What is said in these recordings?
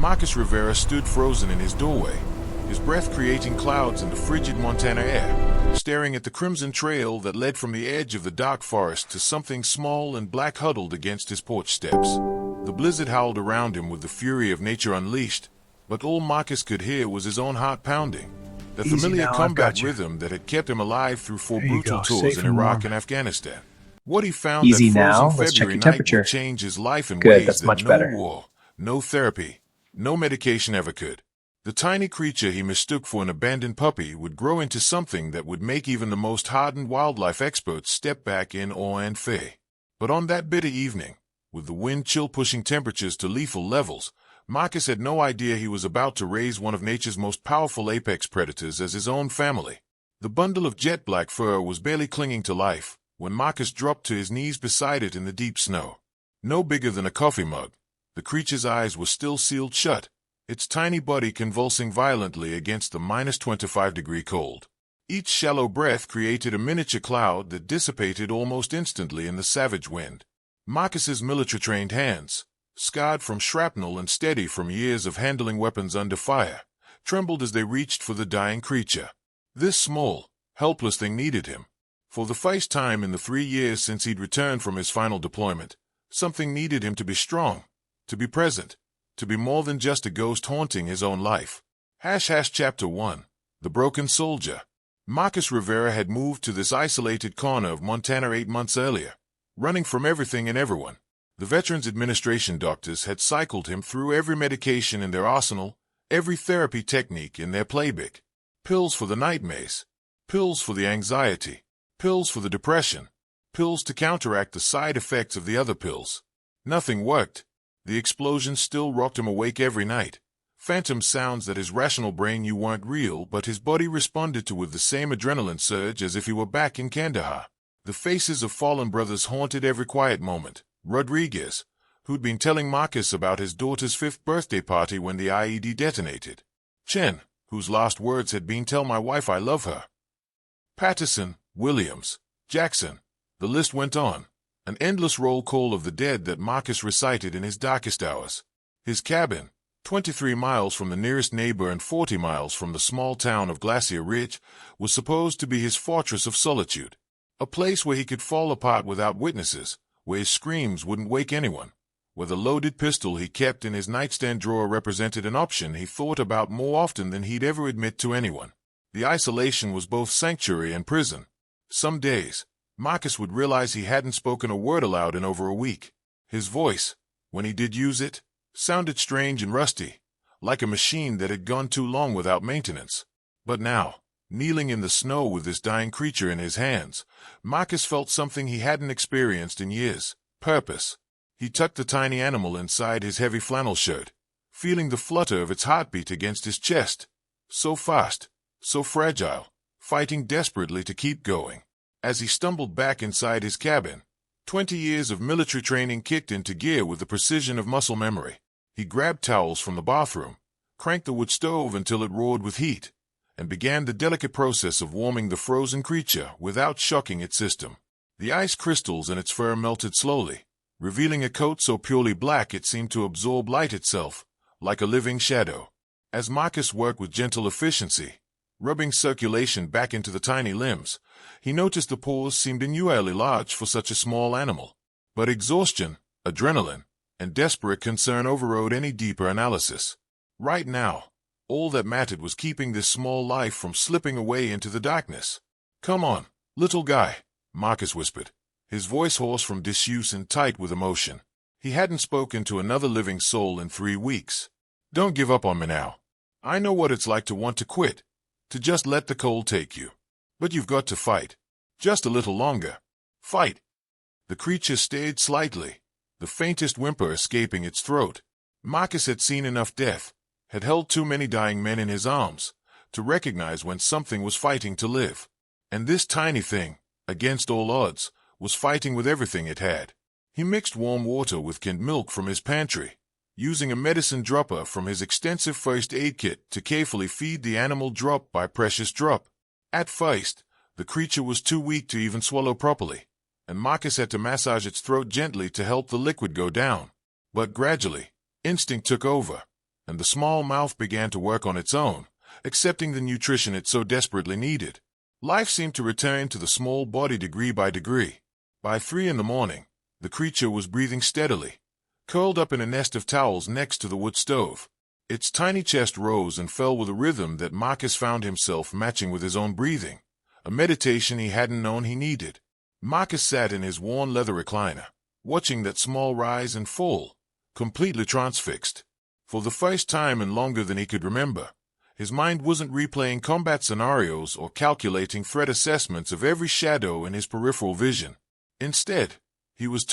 Marcus Rivera stood frozen in his doorway, his breath creating clouds in the frigid Montana air, staring at the crimson trail that led from the edge of the dark forest to something small and black huddled against his porch steps. The blizzard howled around him with the fury of nature unleashed, but all Marcus could hear was his own heart pounding, the familiar combat rhythm that had kept him alive through 4 brutal tours in Iraq and Afghanistan. What he found that frozen February night would change his life in ways that no war, no therapy, no medication ever could. The tiny creature he mistook for an abandoned puppy would grow into something that would make even the most hardened wildlife experts step back in awe and fear. But on that bitter evening, with the wind chill pushing temperatures to lethal levels, Marcus had no idea he was about to raise one of nature's most powerful apex predators as his own family. The bundle of jet black fur was barely clinging to life when Marcus dropped to his knees beside it in the deep snow. No bigger than a coffee mug, the creature's eyes were still sealed shut, its tiny body convulsing violently against the -25-degree cold. Each shallow breath created a miniature cloud that dissipated almost instantly in the savage wind. Marcus's military-trained hands, scarred from shrapnel and steady from years of handling weapons under fire, trembled as they reached for the dying creature. This small, helpless thing needed him. For the first time in the 3 years since he'd returned from his final deployment, something needed him to be strong, to be present, to be more than just a ghost haunting his own life. Chapter 1. The Broken Soldier. Marcus Rivera had moved to this isolated corner of Montana 8 months earlier, running from everything and everyone. The Veterans Administration doctors had cycled him through every medication in their arsenal, every therapy technique in their playbook. Pills for the nightmares, pills for the anxiety, pills for the depression, pills to counteract the side effects of the other pills. Nothing worked. The explosions still rocked him awake every night. Phantom sounds that his rational brain knew weren't real, but his body responded to with the same adrenaline surge as if he were back in Kandahar. The faces of fallen brothers haunted every quiet moment. Rodriguez, who'd been telling Marcus about his daughter's 5th birthday party when the IED detonated. Chen, whose last words had been, "Tell my wife I love her." Patterson, Williams, Jackson. The list went on. An endless roll call of the dead that Marcus recited in his darkest hours. His cabin, 23 miles from the nearest neighbor and 40 miles from the small town of Glacier Ridge, was supposed to be his fortress of solitude. A place where he could fall apart without witnesses, where his screams wouldn't wake anyone, where the loaded pistol he kept in his nightstand drawer represented an option he thought about more often than he'd ever admit to anyone. The isolation was both sanctuary and prison. Some days, Marcus would realize he hadn't spoken a word aloud in over a week. His voice, when he did use it, sounded strange and rusty, like a machine that had gone too long without maintenance. But now, kneeling in the snow with this dying creature in his hands, Marcus felt something he hadn't experienced in years: purpose. He tucked the tiny animal inside his heavy flannel shirt, feeling the flutter of its heartbeat against his chest. So fast, so fragile, fighting desperately to keep going. As he stumbled back inside his cabin, 20 years of military training kicked into gear with the precision of muscle memory. He grabbed towels from the bathroom, cranked the wood stove until it roared with heat, and began the delicate process of warming the frozen creature without shocking its system. The ice crystals in its fur melted slowly, revealing a coat so purely black it seemed to absorb light itself, like a living shadow. As Marcus worked with gentle efficiency, rubbing circulation back into the tiny limbs, he noticed the pores seemed unusually large for such a small animal. But exhaustion, adrenaline, and desperate concern overrode any deeper analysis. Right now, all that mattered was keeping this small life from slipping away into the darkness. "Come on, little guy," Marcus whispered, his voice hoarse from disuse and tight with emotion. He hadn't spoken to another living soul in 3 weeks. "Don't give up on me now. I know what it's like to want to quit, to just let the cold take you. But you've got to fight. Just a little longer. Fight." The creature stirred slightly, the faintest whimper escaping its throat. Marcus had seen enough death, had held too many dying men in his arms, to recognize when something was fighting to live. And this tiny thing, against all odds, was fighting with everything it had. He mixed warm water with canned milk from his pantry, using a medicine dropper from his extensive first aid kit to carefully feed the animal drop by precious drop. At first, the creature was too weak to even swallow properly, and Marcus had to massage its throat gently to help the liquid go down. But gradually, instinct took over, and the small mouth began to work on its own, accepting the nutrition it so desperately needed. Life seemed to return to the small body degree by degree. By 3 in the morning, the creature was breathing steadily, curled up in a nest of towels next to the wood stove. Its tiny chest rose and fell with a rhythm that Marcus found himself matching with his own breathing, a meditation he hadn't known he needed. Marcus sat in his worn leather recliner, watching that small rise and fall, completely transfixed. For the first time in longer than he could remember, his mind wasn't replaying combat scenarios or calculating threat assessments of every shadow in his peripheral vision. Instead, he was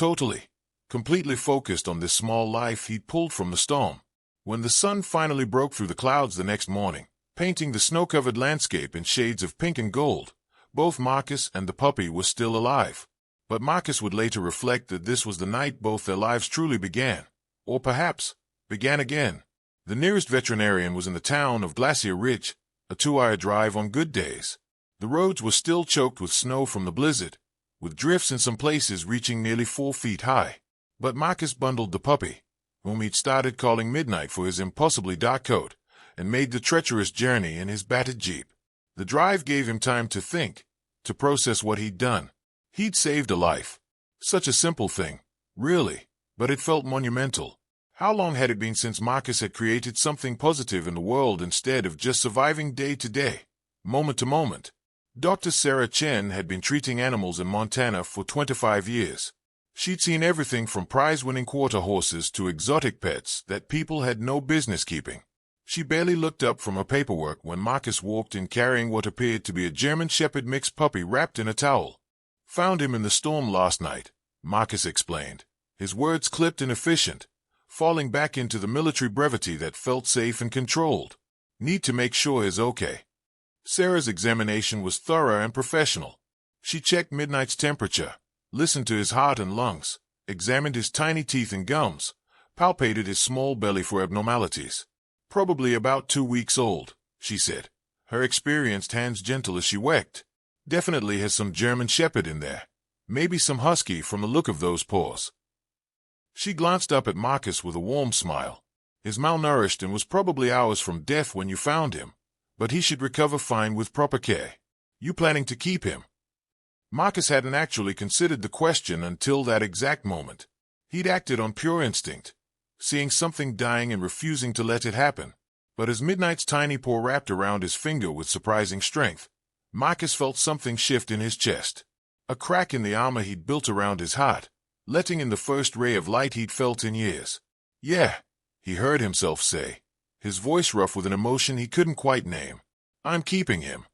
completely focused on this small life he'd pulled from the storm. When the sun finally broke through the clouds the next morning, painting the snow-covered landscape in shades of pink and gold, both Marcus and the puppy were still alive. But Marcus would later reflect that this was the night both their lives truly began, or perhaps began again. The nearest veterinarian was in the town of Glacier Ridge, a 2-hour drive on good days. The roads were still choked with snow from the blizzard, with drifts in some places reaching nearly 4 feet high. But Marcus bundled the puppy, whom he'd started calling Midnight for his impossibly dark coat, and made the treacherous journey in his battered Jeep. The drive gave him time to think, to process what he'd done. He'd saved a life. Such a simple thing, really, but it felt monumental. How long had it been since Marcus had created something positive in the world instead of just surviving day to day, moment to moment? Dr. Sarah Chen had been treating animals in Montana for 25 years. She'd seen everything from prize-winning quarter horses to exotic pets that people had no business keeping. She barely looked up from her paperwork when Marcus walked in carrying what appeared to be a German Shepherd mixed puppy wrapped in a towel. "Found him in the storm last night," Marcus explained, his words clipped and efficient, falling back into the military brevity that felt safe and controlled. "Need to make sure he's okay." Sarah's examination was thorough and professional. She checked Midnight's temperature, listened to his heart and lungs, examined his tiny teeth and gums, palpated his small belly for abnormalities. "Probably about 2 weeks old," she said, her experienced hands gentle as she worked. "Definitely has some German Shepherd in there. Maybe some Husky from the look of those paws." She glanced up at Marcus with a warm smile. "He's malnourished and was probably hours from death when you found him, but he should recover fine with proper care. You planning to keep him?" Marcus hadn't actually considered the question until that exact moment. He'd acted on pure instinct, seeing something dying and refusing to let it happen. But as Midnight's tiny paw wrapped around his finger with surprising strength, Marcus felt something shift in his chest. A crack in the armor he'd built around his heart, letting in the first ray of light he'd felt in years. "Yeah," he heard himself say, his voice rough with an emotion he couldn't quite name. "I'm keeping him."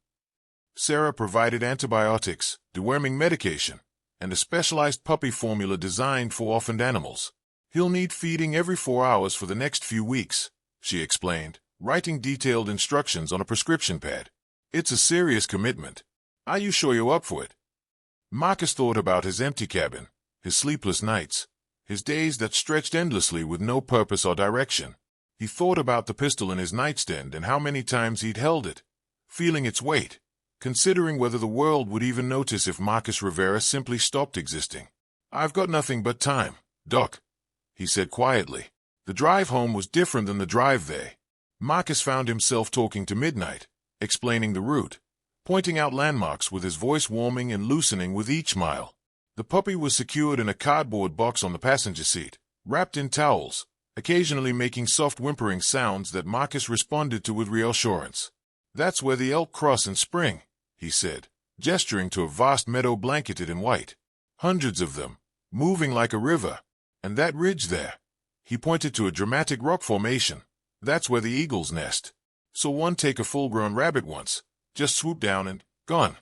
Sarah provided antibiotics, deworming medication, and a specialized puppy formula designed for orphaned animals. "He'll need feeding every 4 hours for the next few weeks," she explained, writing detailed instructions on a prescription pad. "It's a serious commitment. Are you sure you're up for it?" Marcus thought about his empty cabin, his sleepless nights, his days that stretched endlessly with no purpose or direction. He thought about the pistol in his nightstand and how many times he'd held it, feeling its weight, considering whether the world would even notice if Marcus Rivera simply stopped existing. "I've got nothing but time, Doc," he said quietly. The drive home was different than the drive there. Marcus found himself talking to Midnight, explaining the route, pointing out landmarks with his voice warming and loosening with each mile. The puppy was secured in a cardboard box on the passenger seat, wrapped in towels, occasionally making soft whimpering sounds that Marcus responded to with reassurance. "That's where the elk cross in spring," he said, gesturing to a vast meadow blanketed in white. "Hundreds of them, moving like a river. And that ridge there," he pointed to a dramatic rock formation, "that's where the eagles nest. So one take a full-grown rabbit once, just swoop down and gone."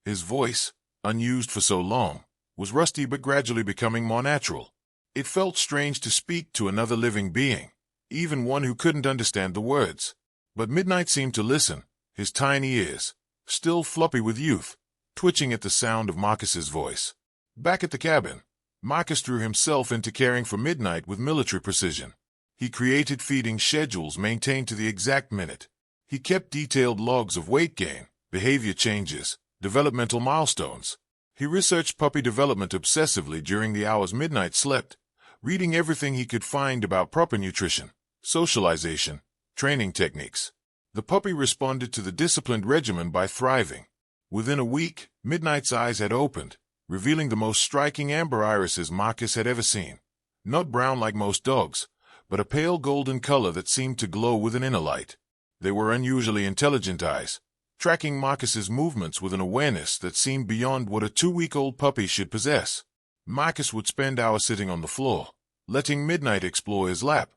His voice, unused for so long, was rusty but gradually becoming more natural. It felt strange to speak to another living being, even one who couldn't understand the words. But Midnight seemed to listen, his tiny ears, still floppy with youth, twitching at the sound of Marcus's voice. Back at the cabin, Marcus threw himself into caring for Midnight with military precision. He created feeding schedules maintained to the exact minute. He kept detailed logs of weight gain, behavior changes, developmental milestones. He researched puppy development obsessively during the hours Midnight slept, reading everything he could find about proper nutrition, socialization, training techniques. The puppy responded to the disciplined regimen by thriving. Within a week, Midnight's eyes had opened, revealing the most striking amber irises Marcus had ever seen. Not brown like most dogs, but a pale golden color that seemed to glow with an inner light. They were unusually intelligent eyes, tracking Marcus's movements with an awareness that seemed beyond what a 2-week-old puppy should possess. Marcus would spend hours sitting on the floor, letting Midnight explore his lap,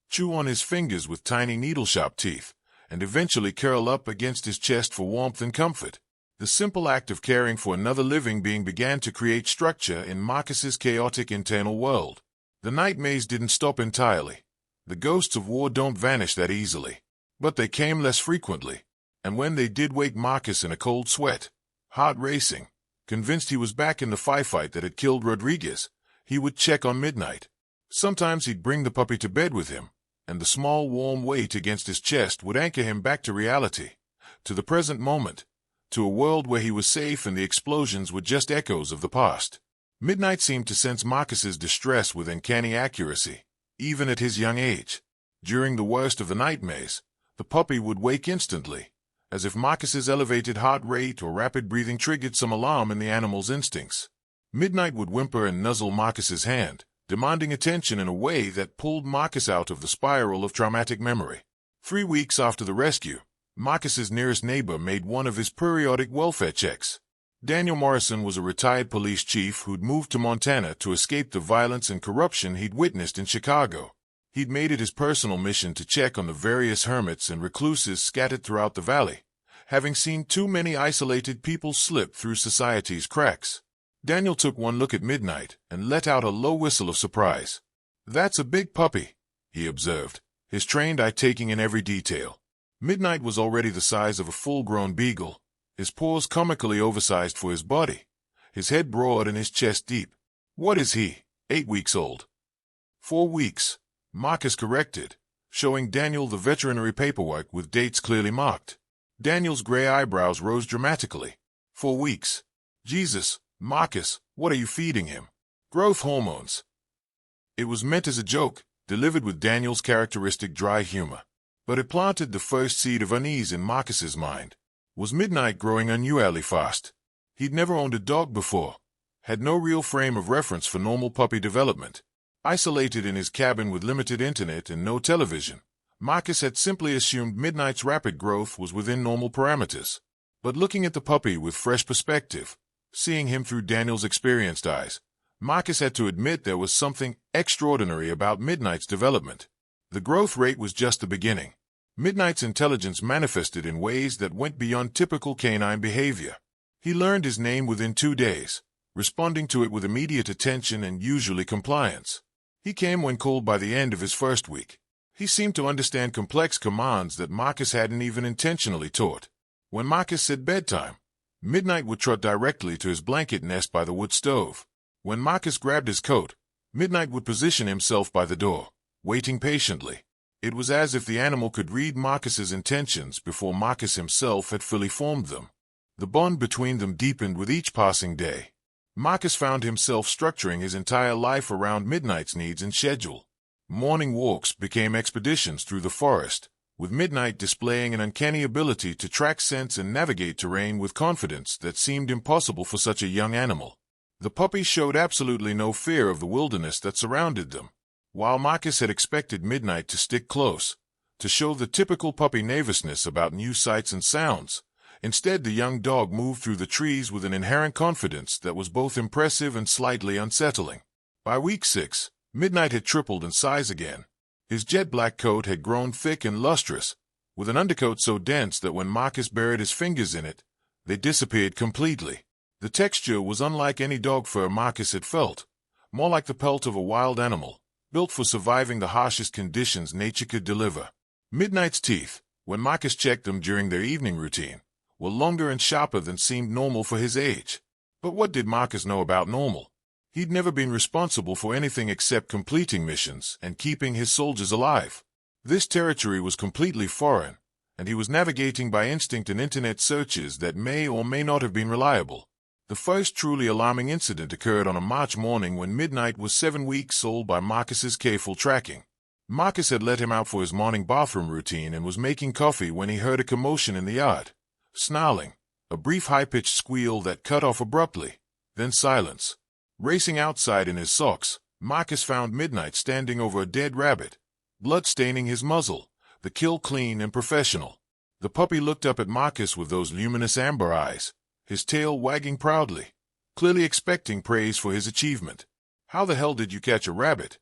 chew on his fingers with tiny needle-sharp teeth, and eventually curl up against his chest for warmth and comfort. The simple act of caring for another living being began to create structure in Marcus's chaotic internal world. The night maze didn't stop entirely. The ghosts of war don't vanish that easily. But they came less frequently, and when they did wake Marcus in a cold sweat, heart racing, convinced he was back in the firefight that had killed Rodriguez, he would check on Midnight. Sometimes he'd bring the puppy to bed with him, and the small warm weight against his chest would anchor him back to reality, to the present moment, to a world where he was safe and the explosions were just echoes of the past. Midnight seemed to sense Marcus's distress with uncanny accuracy, even at his young age. During the worst of the night maze, the puppy would wake instantly, as if Marcus's elevated heart rate or rapid breathing triggered some alarm in the animal's instincts. Midnight would whimper and nuzzle Marcus's hand, demanding attention in a way that pulled Marcus out of the spiral of traumatic memory. 3 weeks after the rescue, Marcus's nearest neighbor made one of his periodic welfare checks. Daniel Morrison was a retired police chief who'd moved to Montana to escape the violence and corruption he'd witnessed in Chicago. He'd made it his personal mission to check on the various hermits and recluses scattered throughout the valley, having seen too many isolated people slip through society's cracks. Daniel took one look at Midnight and let out a low whistle of surprise. "That's a big puppy," he observed, his trained eye taking in every detail. Midnight was already the size of a full-grown beagle, his paws comically oversized for his body, his head broad and his chest deep. "What is he, 8 weeks old?" 4 weeks, Marcus corrected, showing Daniel the veterinary paperwork with dates clearly marked. Daniel's gray eyebrows rose dramatically. 4 weeks. Jesus, Marcus, what are you feeding him? Growth hormones. It was meant as a joke, delivered with Daniel's characteristic dry humor. But it planted the first seed of unease in Marcus's mind. Was Midnight growing unusually fast? He'd never owned a dog before, had no real frame of reference for normal puppy development. Isolated in his cabin with limited internet and no television, Marcus had simply assumed Midnight's rapid growth was within normal parameters. But looking at the puppy with fresh perspective, seeing him through Daniel's experienced eyes, Marcus had to admit there was something extraordinary about Midnight's development. The growth rate was just the beginning. Midnight's intelligence manifested in ways that went beyond typical canine behavior. He learned his name within 2 days, responding to it with immediate attention and usually compliance. He came when called by the end of his first week. He seemed to understand complex commands that Marcus hadn't even intentionally taught. When Marcus said bedtime, Midnight would trot directly to his blanket nest by the wood stove. When Marcus grabbed his coat, Midnight would position himself by the door, waiting patiently. It was as if the animal could read Marcus's intentions before Marcus himself had fully formed them. The bond between them deepened with each passing day. Marcus found himself structuring his entire life around Midnight's needs and schedule. Morning walks became expeditions through the forest, with Midnight displaying an uncanny ability to track scents and navigate terrain with confidence that seemed impossible for such a young animal. The puppy showed absolutely no fear of the wilderness that surrounded them. While Marcus had expected Midnight to stick close, to show the typical puppy nervousness about new sights and sounds, instead the young dog moved through the trees with an inherent confidence that was both impressive and slightly unsettling. By week 6, Midnight had tripled in size again. His jet-black coat had grown thick and lustrous, with an undercoat so dense that when Marcus buried his fingers in it, they disappeared completely. The texture was unlike any dog fur Marcus had felt, more like the pelt of a wild animal, built for surviving the harshest conditions nature could deliver. Midnight's teeth, when Marcus checked them during their evening routine, were longer and sharper than seemed normal for his age. But what did Marcus know about normal? He'd never been responsible for anything except completing missions and keeping his soldiers alive. This territory was completely foreign, and he was navigating by instinct and internet searches that may or may not have been reliable. The first truly alarming incident occurred on a March morning when Midnight was 7 weeks old by Marcus's careful tracking. Marcus had let him out for his morning bathroom routine and was making coffee when he heard a commotion in the yard. Snarling, a brief high-pitched squeal that cut off abruptly, then silence. Racing outside in his socks, Marcus found Midnight standing over a dead rabbit, blood staining his muzzle, the kill clean and professional. The puppy looked up at Marcus with those luminous amber eyes, his tail wagging proudly, clearly expecting praise for his achievement. "How the hell did you catch a rabbit?"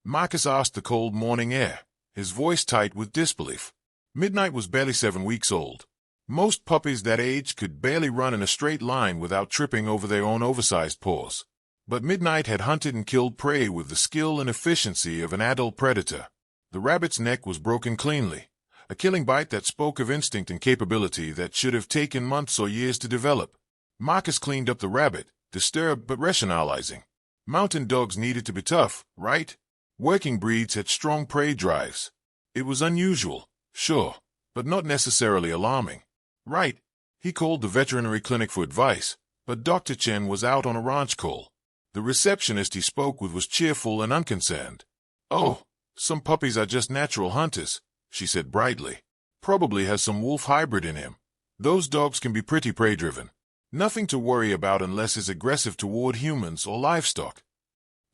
Marcus asked the cold morning air, his voice tight with disbelief. Midnight was barely 7 weeks old. Most puppies that age could barely run in a straight line without tripping over their own oversized paws. But Midnight had hunted and killed prey with the skill and efficiency of an adult predator. The rabbit's neck was broken cleanly, a killing bite that spoke of instinct and capability that should have taken months or years to develop. Marcus cleaned up the rabbit, disturbed but rationalizing. Mountain dogs needed to be tough, right? Working breeds had strong prey drives. It was unusual, sure, but not necessarily alarming. Right. He called the veterinary clinic for advice, but Dr. Chen was out on a ranch call. The receptionist he spoke with was cheerful and unconcerned. "Oh, some puppies are just natural hunters," she said brightly. "Probably has some wolf hybrid in him. Those dogs can be pretty prey-driven. Nothing to worry about unless he's aggressive toward humans or livestock."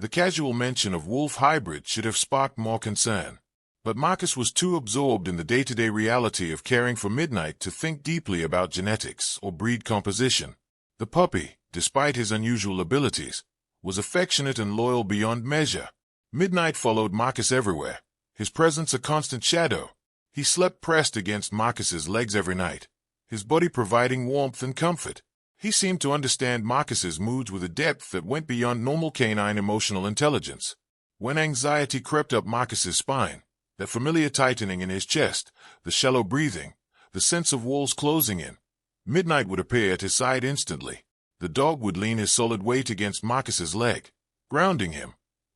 The casual mention of wolf hybrid should have sparked more concern. But Marcus was too absorbed in the day-to-day reality of caring for Midnight to think deeply about genetics or breed composition. The puppy, despite his unusual abilities, was affectionate and loyal beyond measure. Midnight followed Marcus everywhere, his presence a constant shadow. He slept pressed against Marcus's legs every night, his body providing warmth and comfort. He seemed to understand Marcus's moods with a depth that went beyond normal canine emotional intelligence. When anxiety crept up Marcus's spine, that familiar tightening in his chest, the shallow breathing, the sense of walls closing in, Midnight would appear at his side instantly. The dog would lean his solid weight against Marcus's leg, grounding him,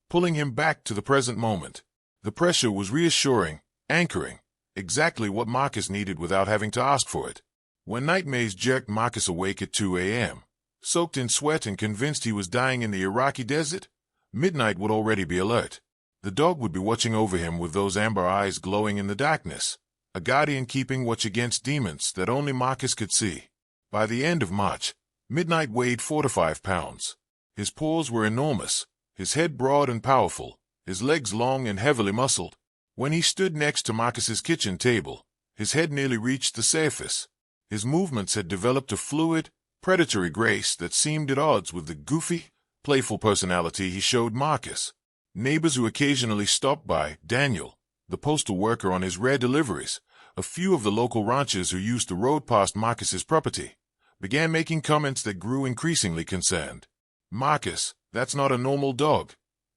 pulling him back to the present moment. The pressure was reassuring, anchoring, exactly what Marcus needed without having to ask for it. When nightmares jerked Marcus awake at 2 a.m., soaked in sweat and convinced he was dying in the Iraqi desert, Midnight would already be alert. The dog would be watching over him with those amber eyes glowing in the darkness, a guardian keeping watch against demons that only Marcus could see. By the end of March, Midnight weighed 4 to 5 pounds. His paws were enormous, his head broad and powerful, his legs long and heavily muscled. When he stood next to Marcus's kitchen table, his head nearly reached the surface. His movements had developed a fluid, predatory grace that seemed at odds with the goofy, playful personality he showed Marcus. Neighbors who occasionally stopped by, Daniel, the postal worker on his rare deliveries, a few of the local ranchers who used the road past Marcus's property, began making comments that grew increasingly concerned. "Marcus, that's not a normal dog,"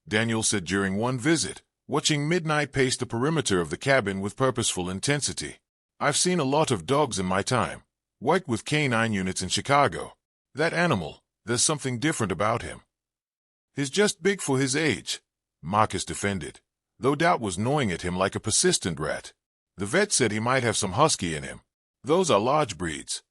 Daniel said during one visit, watching Midnight pace the perimeter of the cabin with purposeful intensity. "I've seen a lot of dogs in my time. Worked with canine units in Chicago. That animal, there's something different about him." "He's just big for his age," Marcus defended, though doubt was gnawing at him like a persistent rat. "The vet said he might have some husky in him. Those are large breeds."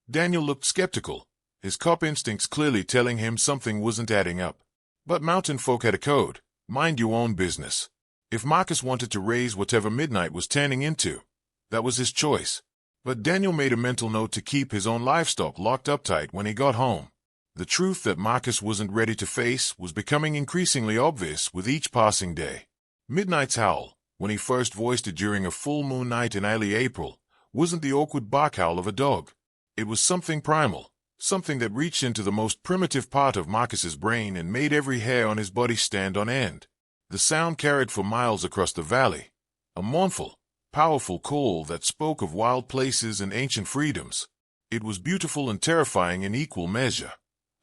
Daniel looked skeptical, his cop instincts clearly telling him something wasn't adding up. But mountain folk had a code: mind your own business. If Marcus wanted to raise whatever Midnight was turning into, that was his choice. But Daniel made a mental note to keep his own livestock locked up tight when he got home. The truth that Marcus wasn't ready to face was becoming increasingly obvious with each passing day. Midnight's howl, when he first voiced it during a full moon night in early April, wasn't the awkward bark howl of a dog. It was something primal, something that reached into the most primitive part of Marcus's brain and made every hair on his body stand on end. The sound carried for miles across the valley, a mournful, powerful call that spoke of wild places and ancient freedoms. It was beautiful and terrifying in equal measure,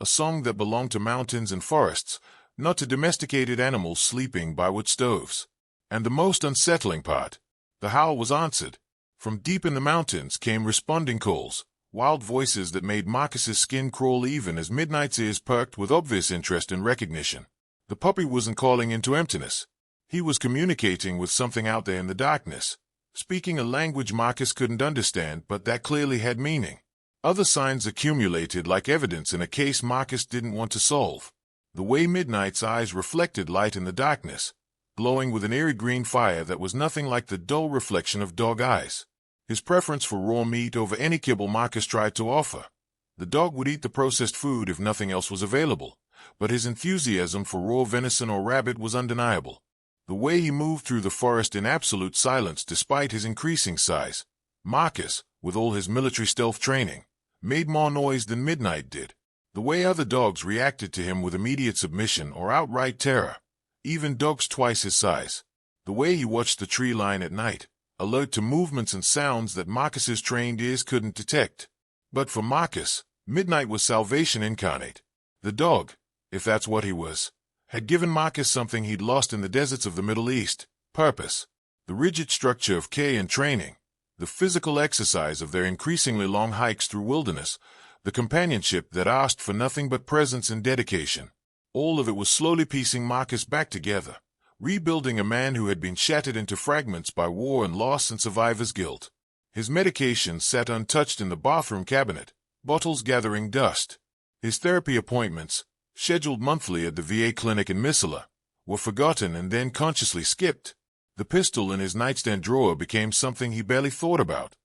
a song that belonged to mountains and forests, not to domesticated animals sleeping by wood stoves. And the most unsettling part, the howl was answered. From deep in the mountains came responding calls, wild voices that made Marcus's skin crawl even as Midnight's ears perked with obvious interest and recognition. The puppy wasn't calling into emptiness. He was communicating with something out there in the darkness, speaking a language Marcus couldn't understand but that clearly had meaning. Other signs accumulated like evidence in a case Marcus didn't want to solve. The way Midnight's eyes reflected light in the darkness, glowing with an eerie green fire that was nothing like the dull reflection of dog eyes. His preference for raw meat over any kibble Marcus tried to offer. The dog would eat the processed food if nothing else was available, but his enthusiasm for raw venison or rabbit was undeniable. The way he moved through the forest in absolute silence despite his increasing size, Marcus, with all his military stealth training, made more noise than Midnight did. The way other dogs reacted to him with immediate submission or outright terror, even dogs twice his size. The way he watched the tree line at night, alert to movements and sounds that Marcus's trained ears couldn't detect. But for Marcus, Midnight was salvation incarnate. The dog, if that's what he was, had given Marcus something he'd lost in the deserts of the Middle East: purpose. The rigid structure of care and training, the physical exercise of their increasingly long hikes through wilderness, the companionship that asked for nothing but presence and dedication. All of it was slowly piecing Marcus back together, rebuilding a man who had been shattered into fragments by war and loss and survivor's guilt. His medication sat untouched in the bathroom cabinet, bottles gathering dust. His therapy appointments, scheduled monthly at the VA clinic in Missoula, were forgotten and then consciously skipped. The pistol in his nightstand drawer became something he barely thought about,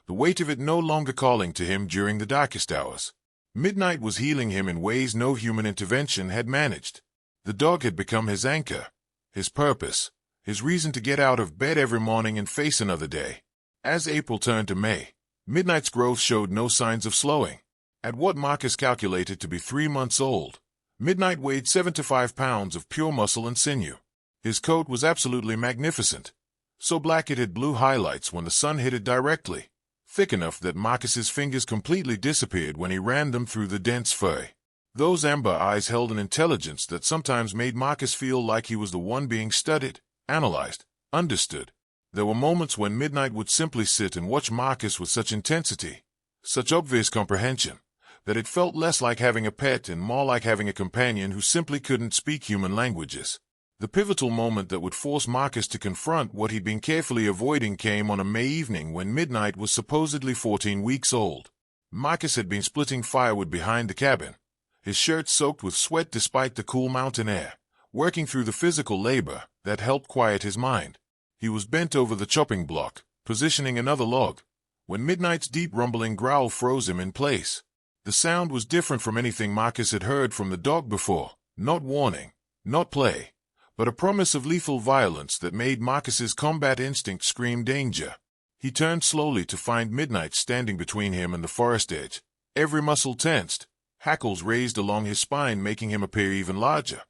the weight of it no longer calling to him during the darkest hours. Midnight was healing him in ways no human intervention had managed. The dog had become his anchor, his purpose, his reason to get out of bed every morning and face another day. As April turned to May, Midnight's growth showed no signs of slowing. At what Marcus calculated to be 3 months old, Midnight weighed 75 pounds of pure muscle and sinew. His coat was absolutely magnificent, so black it had blue highlights when the sun hit it directly, thick enough that Marcus's fingers completely disappeared when he ran them through the dense fur. Those amber eyes held an intelligence that sometimes made Marcus feel like he was the one being studied, analyzed, understood. There were moments when Midnight would simply sit and watch Marcus with such intensity, such obvious comprehension, that it felt less like having a pet and more like having a companion who simply couldn't speak human languages. The pivotal moment that would force Marcus to confront what he'd been carefully avoiding came on a May evening when Midnight was supposedly 14 weeks old. Marcus had been splitting firewood behind the cabin, his shirt soaked with sweat despite the cool mountain air, working through the physical labor that helped quiet his mind. He was bent over the chopping block, positioning another log, when Midnight's deep rumbling growl froze him in place. The sound was different from anything Marcus had heard from the dog before, not warning, not play, but a promise of lethal violence that made Marcus's combat instinct scream danger. He turned slowly to find Midnight standing between him and the forest edge, every muscle tensed, hackles raised along his spine making him appear even larger,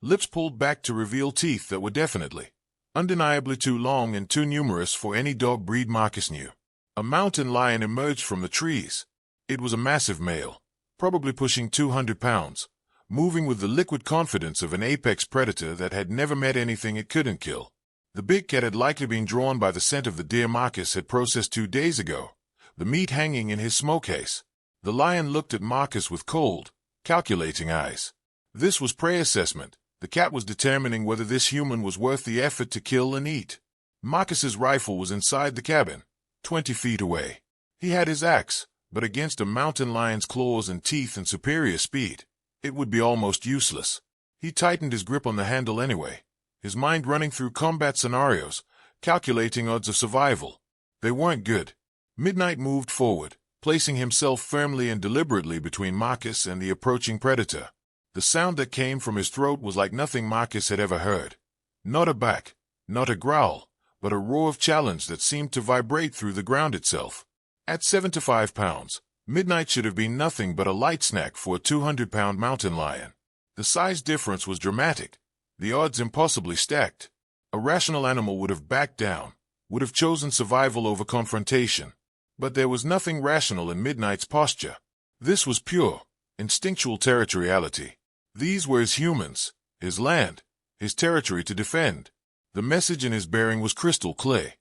lips pulled back to reveal teeth that were definitely, undeniably too long and too numerous for any dog breed Marcus knew. A mountain lion emerged from the trees. It was a massive male, probably pushing 200 pounds, moving with the liquid confidence of an apex predator that had never met anything it couldn't kill. The big cat had likely been drawn by the scent of the deer Marcus had processed 2 days ago, the meat hanging in his smoke case. The lion looked at Marcus with cold, calculating eyes. This was prey assessment. The cat was determining whether this human was worth the effort to kill and eat. Marcus's rifle was inside the cabin, 20 feet away. He had his axe, but against a mountain lion's claws and teeth and superior speed, it would be almost useless. He tightened his grip on the handle anyway, his mind running through combat scenarios, calculating odds of survival. They weren't good. Midnight moved forward, placing himself firmly and deliberately between Marcus and the approaching predator. The sound that came from his throat was like nothing Marcus had ever heard. Not a bark, not a growl, but a roar of challenge that seemed to vibrate through the ground itself. At 75 pounds, Midnight should have been nothing but a light snack for a 200-pound mountain lion. The size difference was dramatic, the odds impossibly stacked. A rational animal would have backed down, would have chosen survival over confrontation. But there was nothing rational in Midnight's posture. This was pure, instinctual territoriality. These were his humans, his land, his territory to defend. The message in his bearing was crystal clear.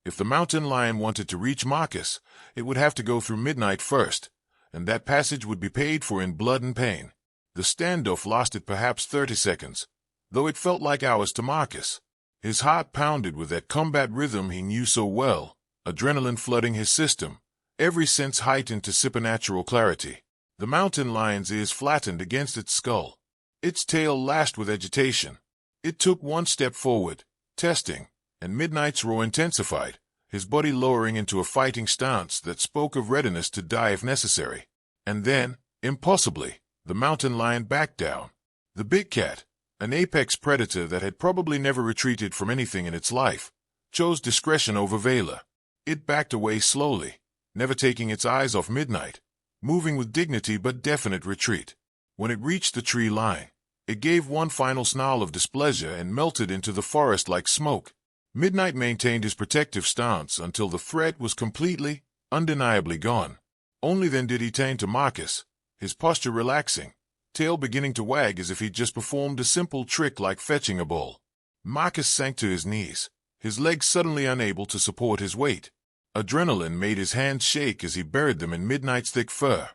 If the mountain lion wanted to reach Marcus, it would have to go through Midnight first, and that passage would be paid for in blood and pain. The standoff lasted perhaps 30 seconds, though it felt like hours to Marcus. His heart pounded with that combat rhythm he knew so well, adrenaline flooding his system, every sense heightened to supernatural clarity. The mountain lion's ears flattened against its skull. Its tail lashed with agitation. It took one step forward, testing, and Midnight's roar intensified, his body lowering into a fighting stance that spoke of readiness to die if necessary. And then, impossibly, the mountain lion backed down. The big cat, an apex predator that had probably never retreated from anything in its life, chose discretion over valor. It backed away slowly, never taking its eyes off Midnight, moving with dignity but definite retreat. When it reached the tree line, it gave one final snarl of displeasure and melted into the forest like smoke. Midnight maintained his protective stance until the threat was completely, undeniably gone. Only then did he turn to Marcus, his posture relaxing, tail beginning to wag as if he'd just performed a simple trick like fetching a ball. Marcus sank to his knees, his legs suddenly unable to support his weight. Adrenaline made his hands shake as he buried them in Midnight's thick fur,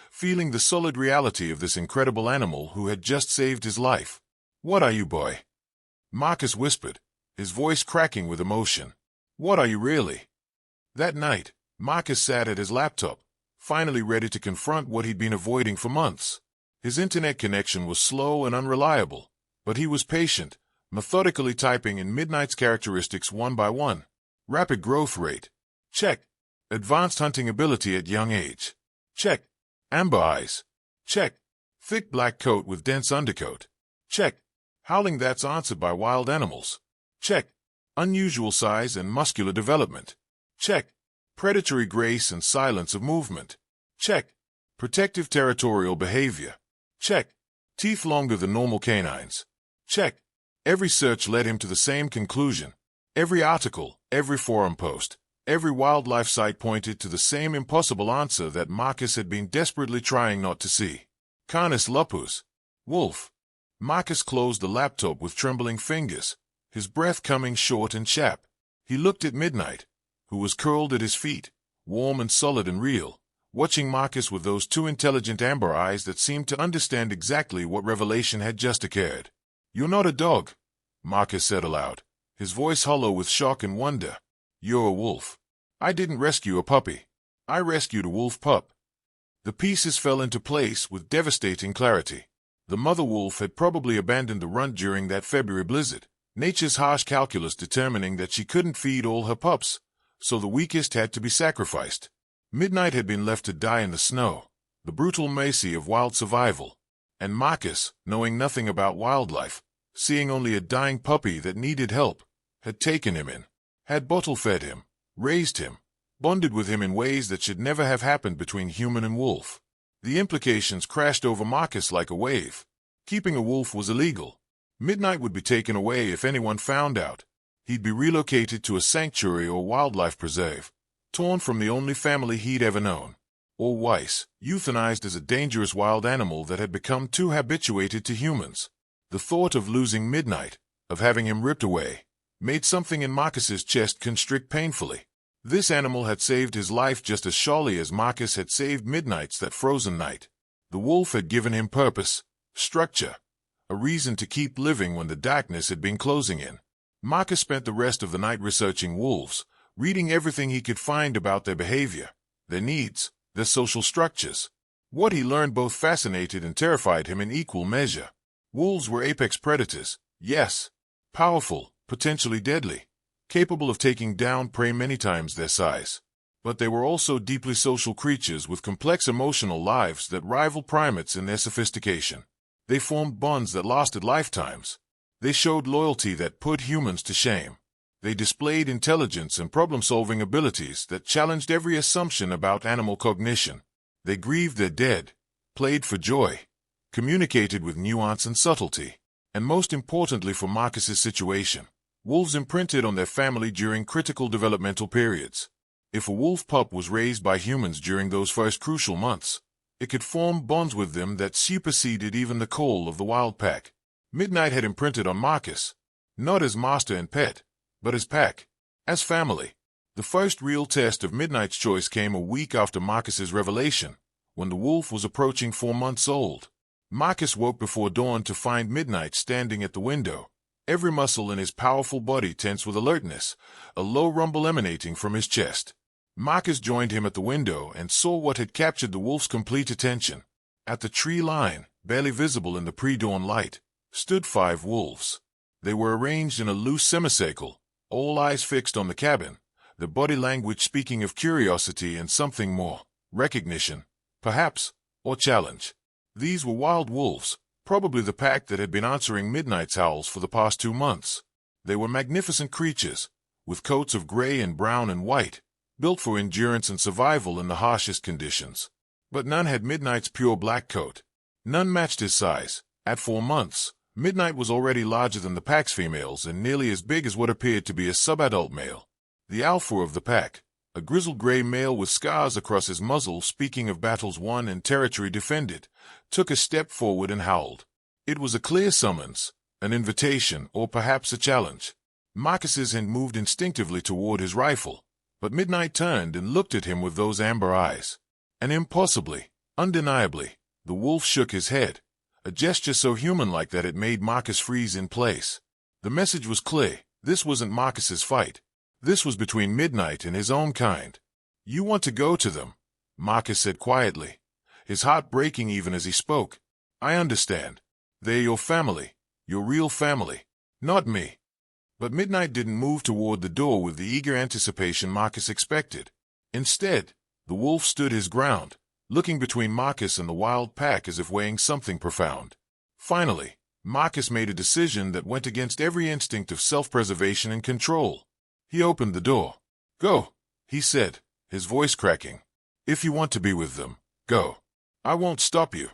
feeling the solid reality of this incredible animal who had just saved his life. "What are you, boy?" Marcus whispered, his voice cracking with emotion. "What are you really?" That night, Marcus sat at his laptop, finally ready to confront what he'd been avoiding for months. His internet connection was slow and unreliable, but he was patient, methodically typing in Midnight's characteristics one by one. Rapid growth rate. Check. Advanced hunting ability at young age. Check. Amber eyes. Check. Thick black coat with dense undercoat. Check. Howling that's answered by wild animals. Check. Unusual size and muscular development. Check. Predatory grace and silence of movement. Check. Protective territorial behavior. Check. Teeth longer than normal canines. Check. Every search led him to the same conclusion. Every article, every forum post, every wildlife site pointed to the same impossible answer that Marcus had been desperately trying not to see. Canis lupus. Wolf. Marcus closed the laptop with trembling fingers, his breath coming short and sharp. He looked at Midnight, who was curled at his feet, warm and solid and real, watching Marcus with those two intelligent amber eyes that seemed to understand exactly what revelation had just occurred. "You're not a dog," Marcus said aloud, his voice hollow with shock and wonder. "You're a wolf. I didn't rescue a puppy. I rescued a wolf pup." The pieces fell into place with devastating clarity. The mother wolf had probably abandoned the runt during that February blizzard, nature's harsh calculus determining that she couldn't feed all her pups, so the weakest had to be sacrificed. Midnight had been left to die in the snow, the brutal mercy of wild survival. And Marcus, knowing nothing about wildlife, seeing only a dying puppy that needed help, had taken him in, had bottle-fed him, raised him, bonded with him in ways that should never have happened between human and wolf. The implications crashed over Marcus like a wave. Keeping a wolf was illegal. Midnight would be taken away if anyone found out. He'd be relocated to a sanctuary or wildlife preserve, torn from the only family he'd ever known. Or worse, euthanized as a dangerous wild animal that had become too habituated to humans. The thought of losing Midnight, of having him ripped away, made something in Marcus's chest constrict painfully. This animal had saved his life just as surely as Marcus had saved Midnight's that frozen night. The wolf had given him purpose, structure, a reason to keep living when the darkness had been closing in. Marcus spent the rest of the night researching wolves, reading everything he could find about their behavior, their needs, their social structures. What he learned both fascinated and terrified him in equal measure. Wolves were apex predators, yes, powerful, potentially deadly, capable of taking down prey many times their size. But they were also deeply social creatures with complex emotional lives that rival primates in their sophistication. They formed bonds that lasted lifetimes. They showed loyalty that put humans to shame. They displayed intelligence and problem-solving abilities that challenged every assumption about animal cognition. They grieved their dead, played for joy, communicated with nuance and subtlety. And most importantly for Marcus's situation, wolves imprinted on their family during critical developmental periods. If a wolf pup was raised by humans during those first crucial months, it could form bonds with them that superseded even the call of the wild pack. Midnight had imprinted on Marcus, not as master and pet, but as pack, as family. The first real test of Midnight's choice came a week after Marcus's revelation, when the wolf was approaching 4 months old. Marcus woke before dawn to find Midnight standing at the window, every muscle in his powerful body tense with alertness, a low rumble emanating from his chest. Marcus joined him at the window and saw what had captured the wolf's complete attention. At the tree line, barely visible in the pre-dawn light, stood 5 wolves. They were arranged in a loose semicircle, all eyes fixed on the cabin, their body language speaking of curiosity and something more, recognition, perhaps, or challenge. These were wild wolves, probably the pack that had been answering Midnight's howls for the past 2 months. They were magnificent creatures, with coats of gray and brown and white, built for endurance and survival in the harshest conditions. But none had Midnight's pure black coat. None matched his size. At 4 months, Midnight was already larger than the pack's females and nearly as big as what appeared to be a subadult male. The alpha of the pack, a grizzled gray male with scars across his muzzle speaking of battles won and territory defended, took a step forward and howled. It was a clear summons, an invitation, or perhaps a challenge. Marcus's hand moved instinctively toward his rifle, but Midnight turned and looked at him with those amber eyes. And impossibly, undeniably, the wolf shook his head, a gesture so human-like that it made Marcus freeze in place. The message was clear. This wasn't Marcus's fight. This was between Midnight and his own kind. "You want to go to them," Marcus said quietly, his heart breaking even as he spoke. "I understand. They're your family, your real family, not me." But Midnight didn't move toward the door with the eager anticipation Marcus expected. Instead, the wolf stood his ground, looking between Marcus and the wild pack as if weighing something profound. Finally, Marcus made a decision that went against every instinct of self-preservation and control. He opened the door. "Go," he said, his voice cracking. "If you want to be with them, go. I won't stop you."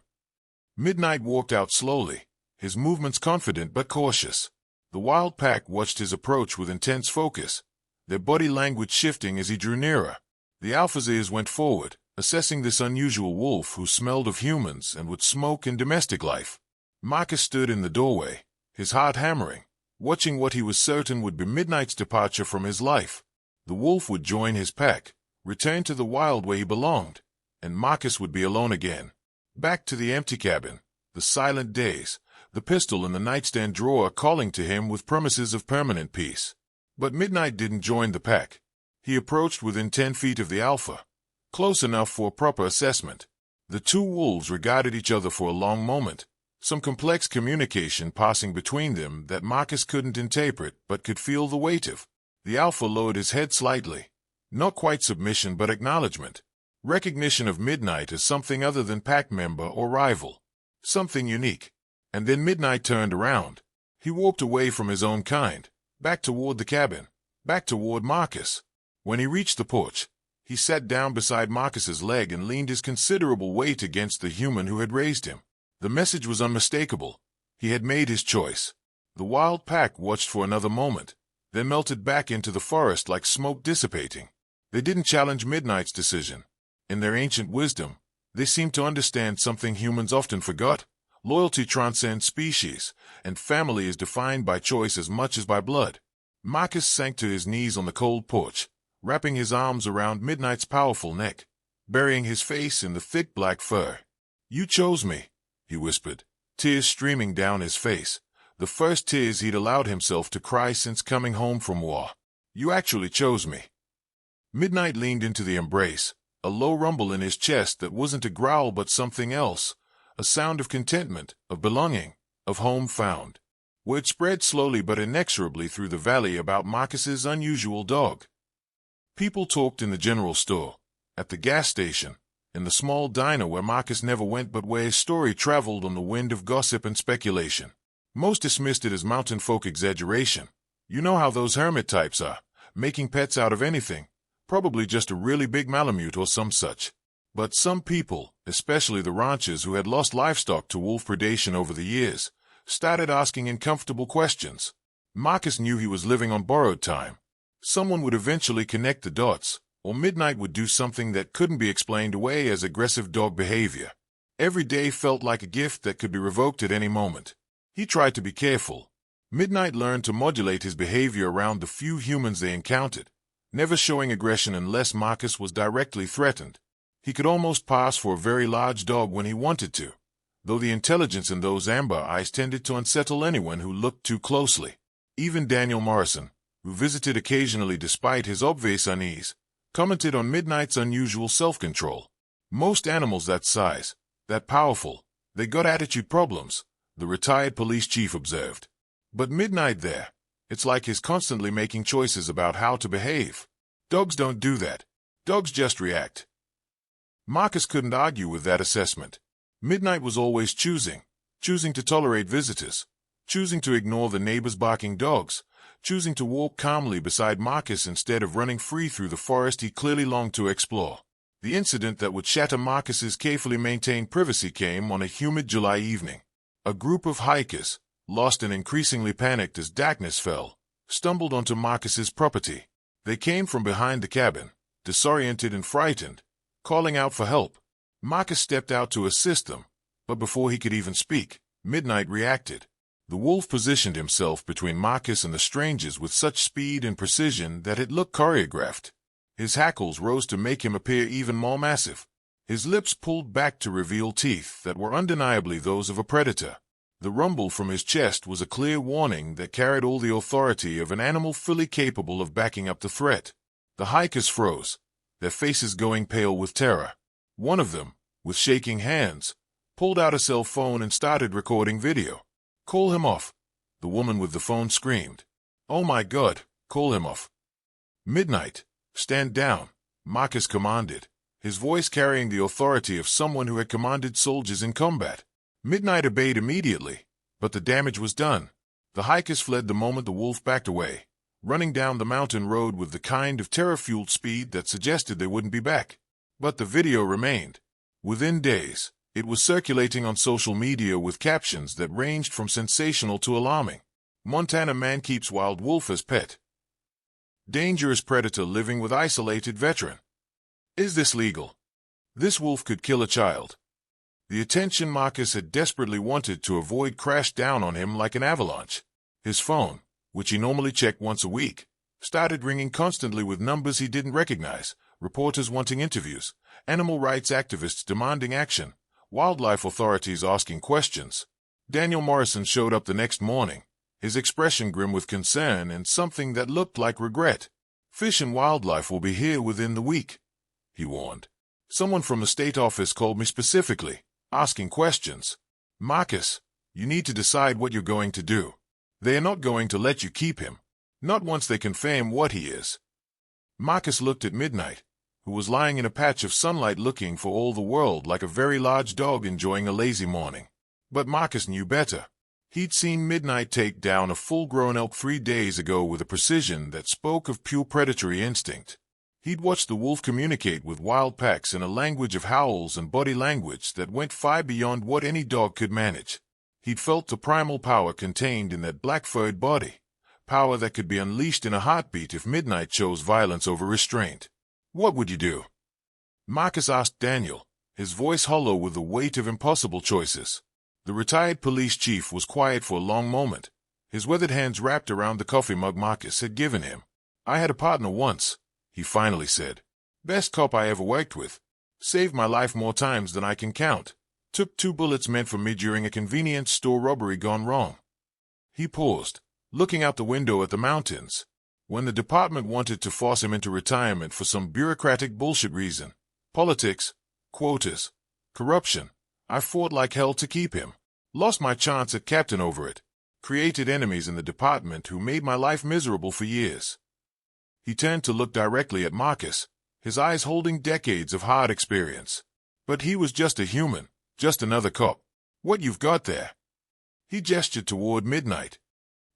Midnight walked out slowly, his movements confident but cautious. The wild pack watched his approach with intense focus, their body language shifting as he drew nearer. The alpha's ears went forward, assessing this unusual wolf who smelled of humans and would smoke and domestic life. Marcus stood in the doorway, his heart hammering, watching what he was certain would be Midnight's departure from his life. The wolf would join his pack, return to the wild where he belonged, and Marcus would be alone again. Back to the empty cabin, the silent days, the pistol in the nightstand drawer calling to him with promises of permanent peace. But Midnight didn't join the pack. He approached within 10 feet of the alpha, close enough for a proper assessment. The two wolves regarded each other for a long moment, some complex communication passing between them that Marcus couldn't interpret but could feel the weight of. The alpha lowered his head slightly, not quite submission but acknowledgement, recognition of Midnight as something other than pack member or rival, something unique. And then Midnight turned around. He walked away from his own kind, back toward the cabin, back toward Marcus. When he reached the porch, he sat down beside Marcus's leg and leaned his considerable weight against the human who had raised him. The message was unmistakable. He had made his choice. The wild pack watched for another moment, then melted back into the forest like smoke dissipating. They didn't challenge Midnight's decision. In their ancient wisdom, they seemed to understand something humans often forgot. Loyalty transcends species, and family is defined by choice as much as by blood. Marcus sank to his knees on the cold porch, wrapping his arms around Midnight's powerful neck, burying his face in the thick black fur. "You chose me," he whispered, tears streaming down his face, the first tears he'd allowed himself to cry since coming home from war. "You actually chose me." Midnight leaned into the embrace, a low rumble in his chest that wasn't a growl but something else, a sound of contentment, of belonging, of home found. Word spread slowly but inexorably through the valley about Marcus's unusual dog. People talked in the general store, at the gas station, in the small diner where Marcus never went but where his story traveled on the wind of gossip and speculation. Most dismissed it as mountain folk exaggeration. You know how those hermit types are, making pets out of anything, probably just a really big Malamute or some such. But some people, especially the ranchers who had lost livestock to wolf predation over the years, started asking uncomfortable questions. Marcus knew he was living on borrowed time. Someone would eventually connect the dots, or Midnight would do something that couldn't be explained away as aggressive dog behavior. Every day felt like a gift that could be revoked at any moment. He tried to be careful. Midnight learned to modulate his behavior around the few humans they encountered, never showing aggression unless Marcus was directly threatened. He could almost pass for a very large dog when he wanted to, though the intelligence in those amber eyes tended to unsettle anyone who looked too closely. Even Daniel Morrison, who visited occasionally despite his obvious unease, commented on Midnight's unusual self-control. "Most animals that size, that powerful, they got attitude problems," the retired police chief observed. But Midnight there, it's like he's constantly making choices about how to behave. Dogs don't do that. Dogs just react. Marcus couldn't argue with that assessment. Midnight was always choosing to tolerate visitors, choosing to ignore the neighbors' barking dogs, choosing to walk calmly beside Marcus instead of running free through the forest he clearly longed to explore. The incident that would shatter Marcus's carefully maintained privacy came on a humid July evening. A group of hikers, lost and increasingly panicked as darkness fell, stumbled onto Marcus's property. They came from behind the cabin, disoriented and frightened, calling out for help. Marcus stepped out to assist them, but before he could even speak, Midnight reacted. The wolf positioned himself between Marcus and the strangers with such speed and precision that it looked choreographed. His hackles rose to make him appear even more massive. His lips pulled back to reveal teeth that were undeniably those of a predator. The rumble from his chest was a clear warning that carried all the authority of an animal fully capable of backing up the threat. The hikers froze, their faces going pale with terror. One of them, with shaking hands, pulled out a cell phone and started recording video. "Call him off," the woman with the phone screamed. "Oh my God, call him off." "Midnight, stand down," Marcus commanded, his voice carrying the authority of someone who had commanded soldiers in combat. Midnight obeyed immediately, but the damage was done. The hikers fled the moment the wolf backed away, running down the mountain road with the kind of terror-fueled speed that suggested they wouldn't be back. But the video remained. Within days, it was circulating on social media with captions that ranged from sensational to alarming. "Montana man keeps wild wolf as pet." "Dangerous predator living with isolated veteran." "Is this legal?" "This wolf could kill a child." The attention Marcus had desperately wanted to avoid crashed down on him like an avalanche. His phone, which he normally checked once a week, started ringing constantly with numbers he didn't recognize, reporters wanting interviews, animal rights activists demanding action, wildlife authorities asking questions. Daniel Morrison showed up the next morning, his expression grim with concern and something that looked like regret. "Fish and Wildlife will be here within the week," he warned. "Someone from the state office called me specifically, asking questions." "Marcus, you need to decide what you're going to do. They are not going to let you keep him. Not once they confirm what he is." Marcus looked at Midnight, who was lying in a patch of sunlight looking for all the world like a very large dog enjoying a lazy morning. But Marcus knew better. He'd seen Midnight take down a full-grown elk 3 days ago with a precision that spoke of pure predatory instinct. He'd watched the wolf communicate with wild packs in a language of howls and body language that went far beyond what any dog could manage. He'd felt the primal power contained in that black-furred body, power that could be unleashed in a heartbeat if Midnight chose violence over restraint. "What would you do?" Marcus asked Daniel, his voice hollow with the weight of impossible choices. The retired police chief was quiet for a long moment, his weathered hands wrapped around the coffee mug Marcus had given him. "I had a partner once," he finally said. "Best cop I ever worked with. Saved my life more times than I can count. Took 2 bullets meant for me during a convenience store robbery gone wrong." He paused, looking out the window at the mountains. "When the department wanted to force him into retirement for some bureaucratic bullshit reason, politics, quotas, corruption, I fought like hell to keep him. Lost my chance at captain over it. Created enemies in the department who made my life miserable for years." He turned to look directly at Marcus, his eyes holding decades of hard experience. "But he was just a human, just another cop. What you've got there." He gestured toward Midnight.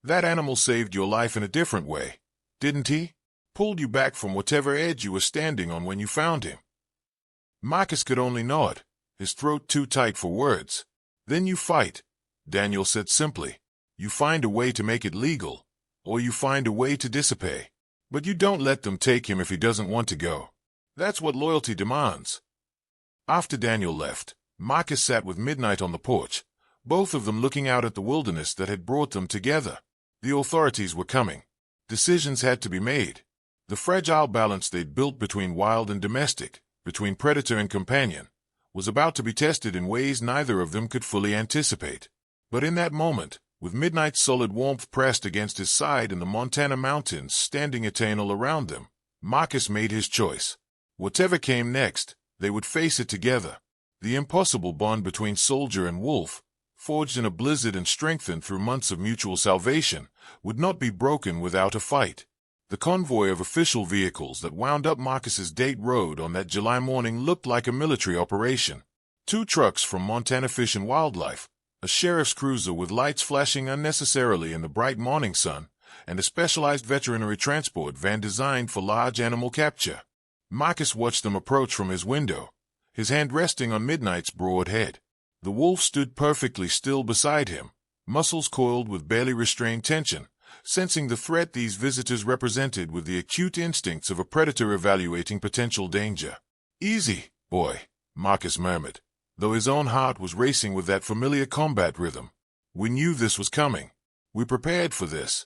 "That animal saved your life in a different way, didn't he? Pulled you back from whatever edge you were standing on when you found him." Marcus could only nod, his throat too tight for words. "Then you fight," Daniel said simply. "You find a way to make it legal, or you find a way to disobey. But you don't let them take him if he doesn't want to go. That's what loyalty demands." After Daniel left, Marcus sat with Midnight on the porch, both of them looking out at the wilderness that had brought them together. The authorities were coming. Decisions had to be made. The fragile balance they'd built between wild and domestic, between predator and companion, was about to be tested in ways neither of them could fully anticipate. But in that moment, with Midnight's solid warmth pressed against his side and the Montana mountains standing eternal around them, Marcus made his choice. Whatever came next, they would face it together. The impossible bond between soldier and wolf, forged in a blizzard and strengthened through months of mutual salvation, would not be broken without a fight. The convoy of official vehicles that wound up Marcus's date road on that July morning looked like a military operation. 2 trucks from Montana Fish and Wildlife, a sheriff's cruiser with lights flashing unnecessarily in the bright morning sun, and a specialized veterinary transport van designed for large animal capture. Marcus watched them approach from his window, his hand resting on Midnight's broad head. The wolf stood perfectly still beside him, muscles coiled with barely restrained tension, sensing the threat these visitors represented with the acute instincts of a predator evaluating potential danger. "Easy, boy," Marcus murmured, though his own heart was racing with that familiar combat rhythm. "We knew this was coming. We prepared for this."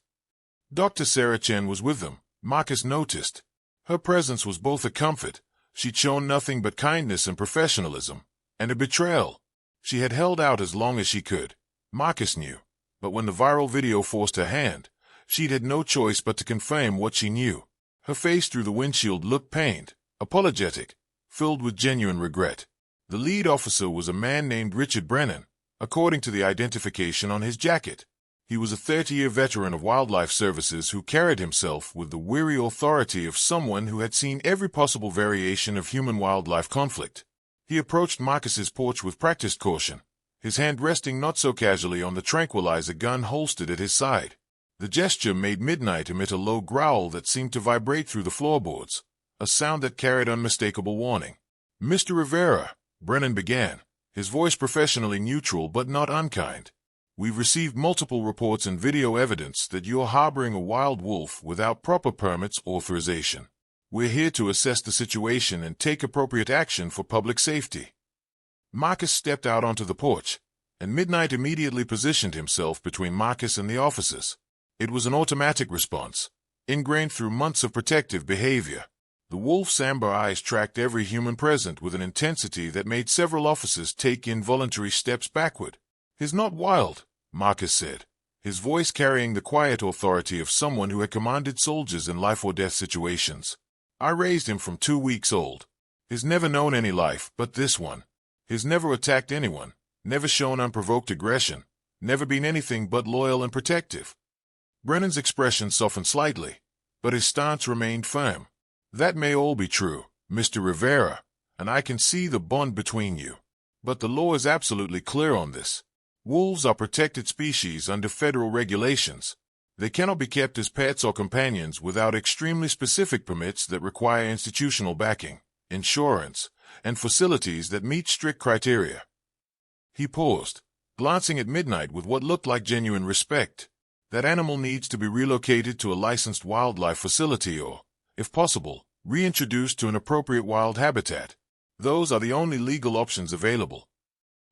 Dr. Sarah Chen was with them, Marcus noticed. Her presence was both a comfort, she'd shown nothing but kindness and professionalism, and a betrayal. She had held out as long as she could, Marcus knew, but when the viral video forced her hand, she'd had no choice but to confirm what she knew. Her face through the windshield looked pained, apologetic, filled with genuine regret. The lead officer was a man named Richard Brennan, according to the identification on his jacket. He was a 30-year veteran of wildlife services who carried himself with the weary authority of someone who had seen every possible variation of human-wildlife conflict. He approached Marcus's porch with practiced caution, his hand resting not so casually on the tranquilizer gun holstered at his side. The gesture made Midnight emit a low growl that seemed to vibrate through the floorboards, a sound that carried unmistakable warning. "Mr. Rivera," Brennan began, his voice professionally neutral but not unkind. "We've received multiple reports and video evidence that you're harboring a wild wolf without proper permits or authorization. We're here to assess the situation and take appropriate action for public safety." Marcus stepped out onto the porch, and Midnight immediately positioned himself between Marcus and the officers. It was an automatic response, ingrained through months of protective behavior. The wolf's amber eyes tracked every human present with an intensity that made several officers take involuntary steps backward. "He's not wild," Marcus said, his voice carrying the quiet authority of someone who had commanded soldiers in life-or-death situations. "I raised him from 2 weeks old. He's never known any life but this one. He's never attacked anyone, never shown unprovoked aggression, never been anything but loyal and protective." Brennan's expression softened slightly, but his stance remained firm. "That may all be true, Mr. Rivera, and I can see the bond between you. But the law is absolutely clear on this. Wolves are protected species under federal regulations. They cannot be kept as pets or companions without extremely specific permits that require institutional backing, insurance, and facilities that meet strict criteria." He paused, glancing at Midnight with what looked like genuine respect. "That animal needs to be relocated to a licensed wildlife facility or, if possible, reintroduced to an appropriate wild habitat. Those are the only legal options available."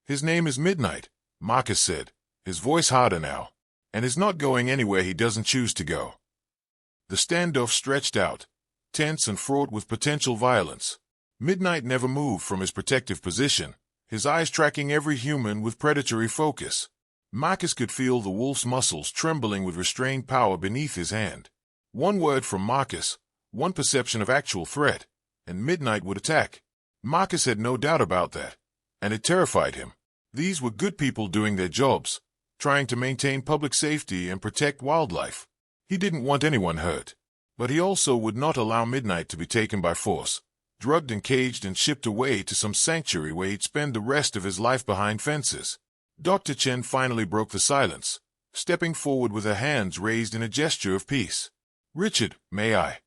"His name is Midnight," Marcus said, his voice harder now, "and is not going anywhere he doesn't choose to go." The standoff stretched out, tense and fraught with potential violence. Midnight never moved from his protective position, his eyes tracking every human with predatory focus. Marcus could feel the wolf's muscles trembling with restrained power beneath his hand. One word from Marcus, one perception of actual threat, and Midnight would attack. Marcus had no doubt about that, and it terrified him. These were good people doing their jobs, trying to maintain public safety and protect wildlife. He didn't want anyone hurt, but he also would not allow Midnight to be taken by force, drugged and caged and shipped away to some sanctuary where he'd spend the rest of his life behind fences. Dr. Chen finally broke the silence, stepping forward with her hands raised in a gesture of peace. "Richard, may I?"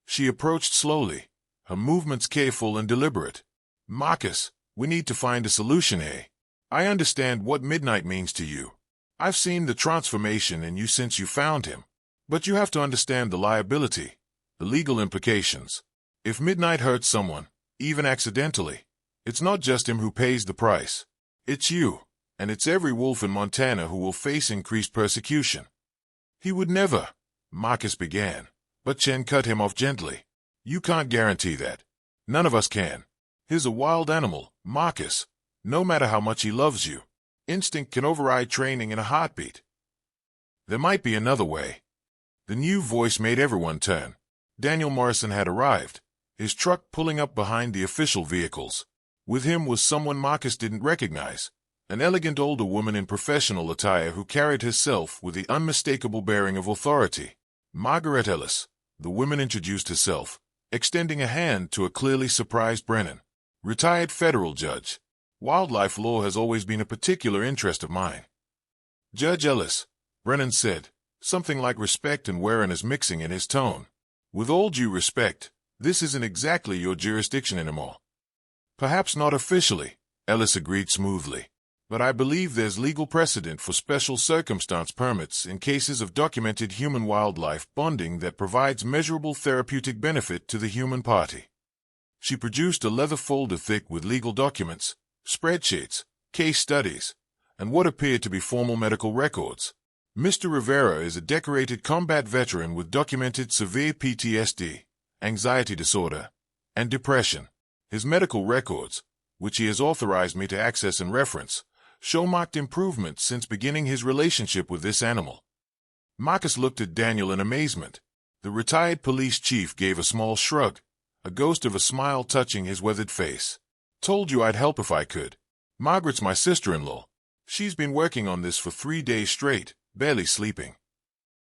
She approached slowly, her movements careful and deliberate. "Marcus, we need to find a solution here. I understand what Midnight means to you. I've seen the transformation in you since you found him. But you have to understand the liability, the legal implications. If Midnight hurts someone, even accidentally, it's not just him who pays the price. It's you, and it's every wolf in Montana who will face increased persecution." "He would never," Marcus began, but Chen cut him off gently. "You can't guarantee that. None of us can. He's a wild animal, Marcus. No matter how much he loves you, instinct can override training in a heartbeat." "There might be another way." The new voice made everyone turn. Daniel Morrison had arrived, his truck pulling up behind the official vehicles. With him was someone Marcus didn't recognize, an elegant older woman in professional attire who carried herself with the unmistakable bearing of authority. Margaret Ellis, the woman introduced herself, extending a hand to a clearly surprised Brennan. Retired federal judge. Wildlife law has always been a particular interest of mine. Judge Ellis, Brennan said, something like respect and wariness mixing in his tone. With all due respect, this isn't exactly your jurisdiction anymore. Perhaps not officially, Ellis agreed smoothly, but I believe there's legal precedent for special circumstance permits in cases of documented human-wildlife bonding that provides measurable therapeutic benefit to the human party. She produced a leather folder thick with legal documents, spreadsheets, case studies, and what appeared to be formal medical records. Mr. Rivera is a decorated combat veteran with documented severe PTSD, anxiety disorder, and depression. His medical records, which he has authorized me to access and reference, show marked improvement since beginning his relationship with this animal. Marcus looked at Daniel in amazement. The retired police chief gave a small shrug, a ghost of a smile touching his weathered face. Told you I'd help if I could. Margaret's my sister-in-law. She's been working on this for 3 days straight, barely sleeping.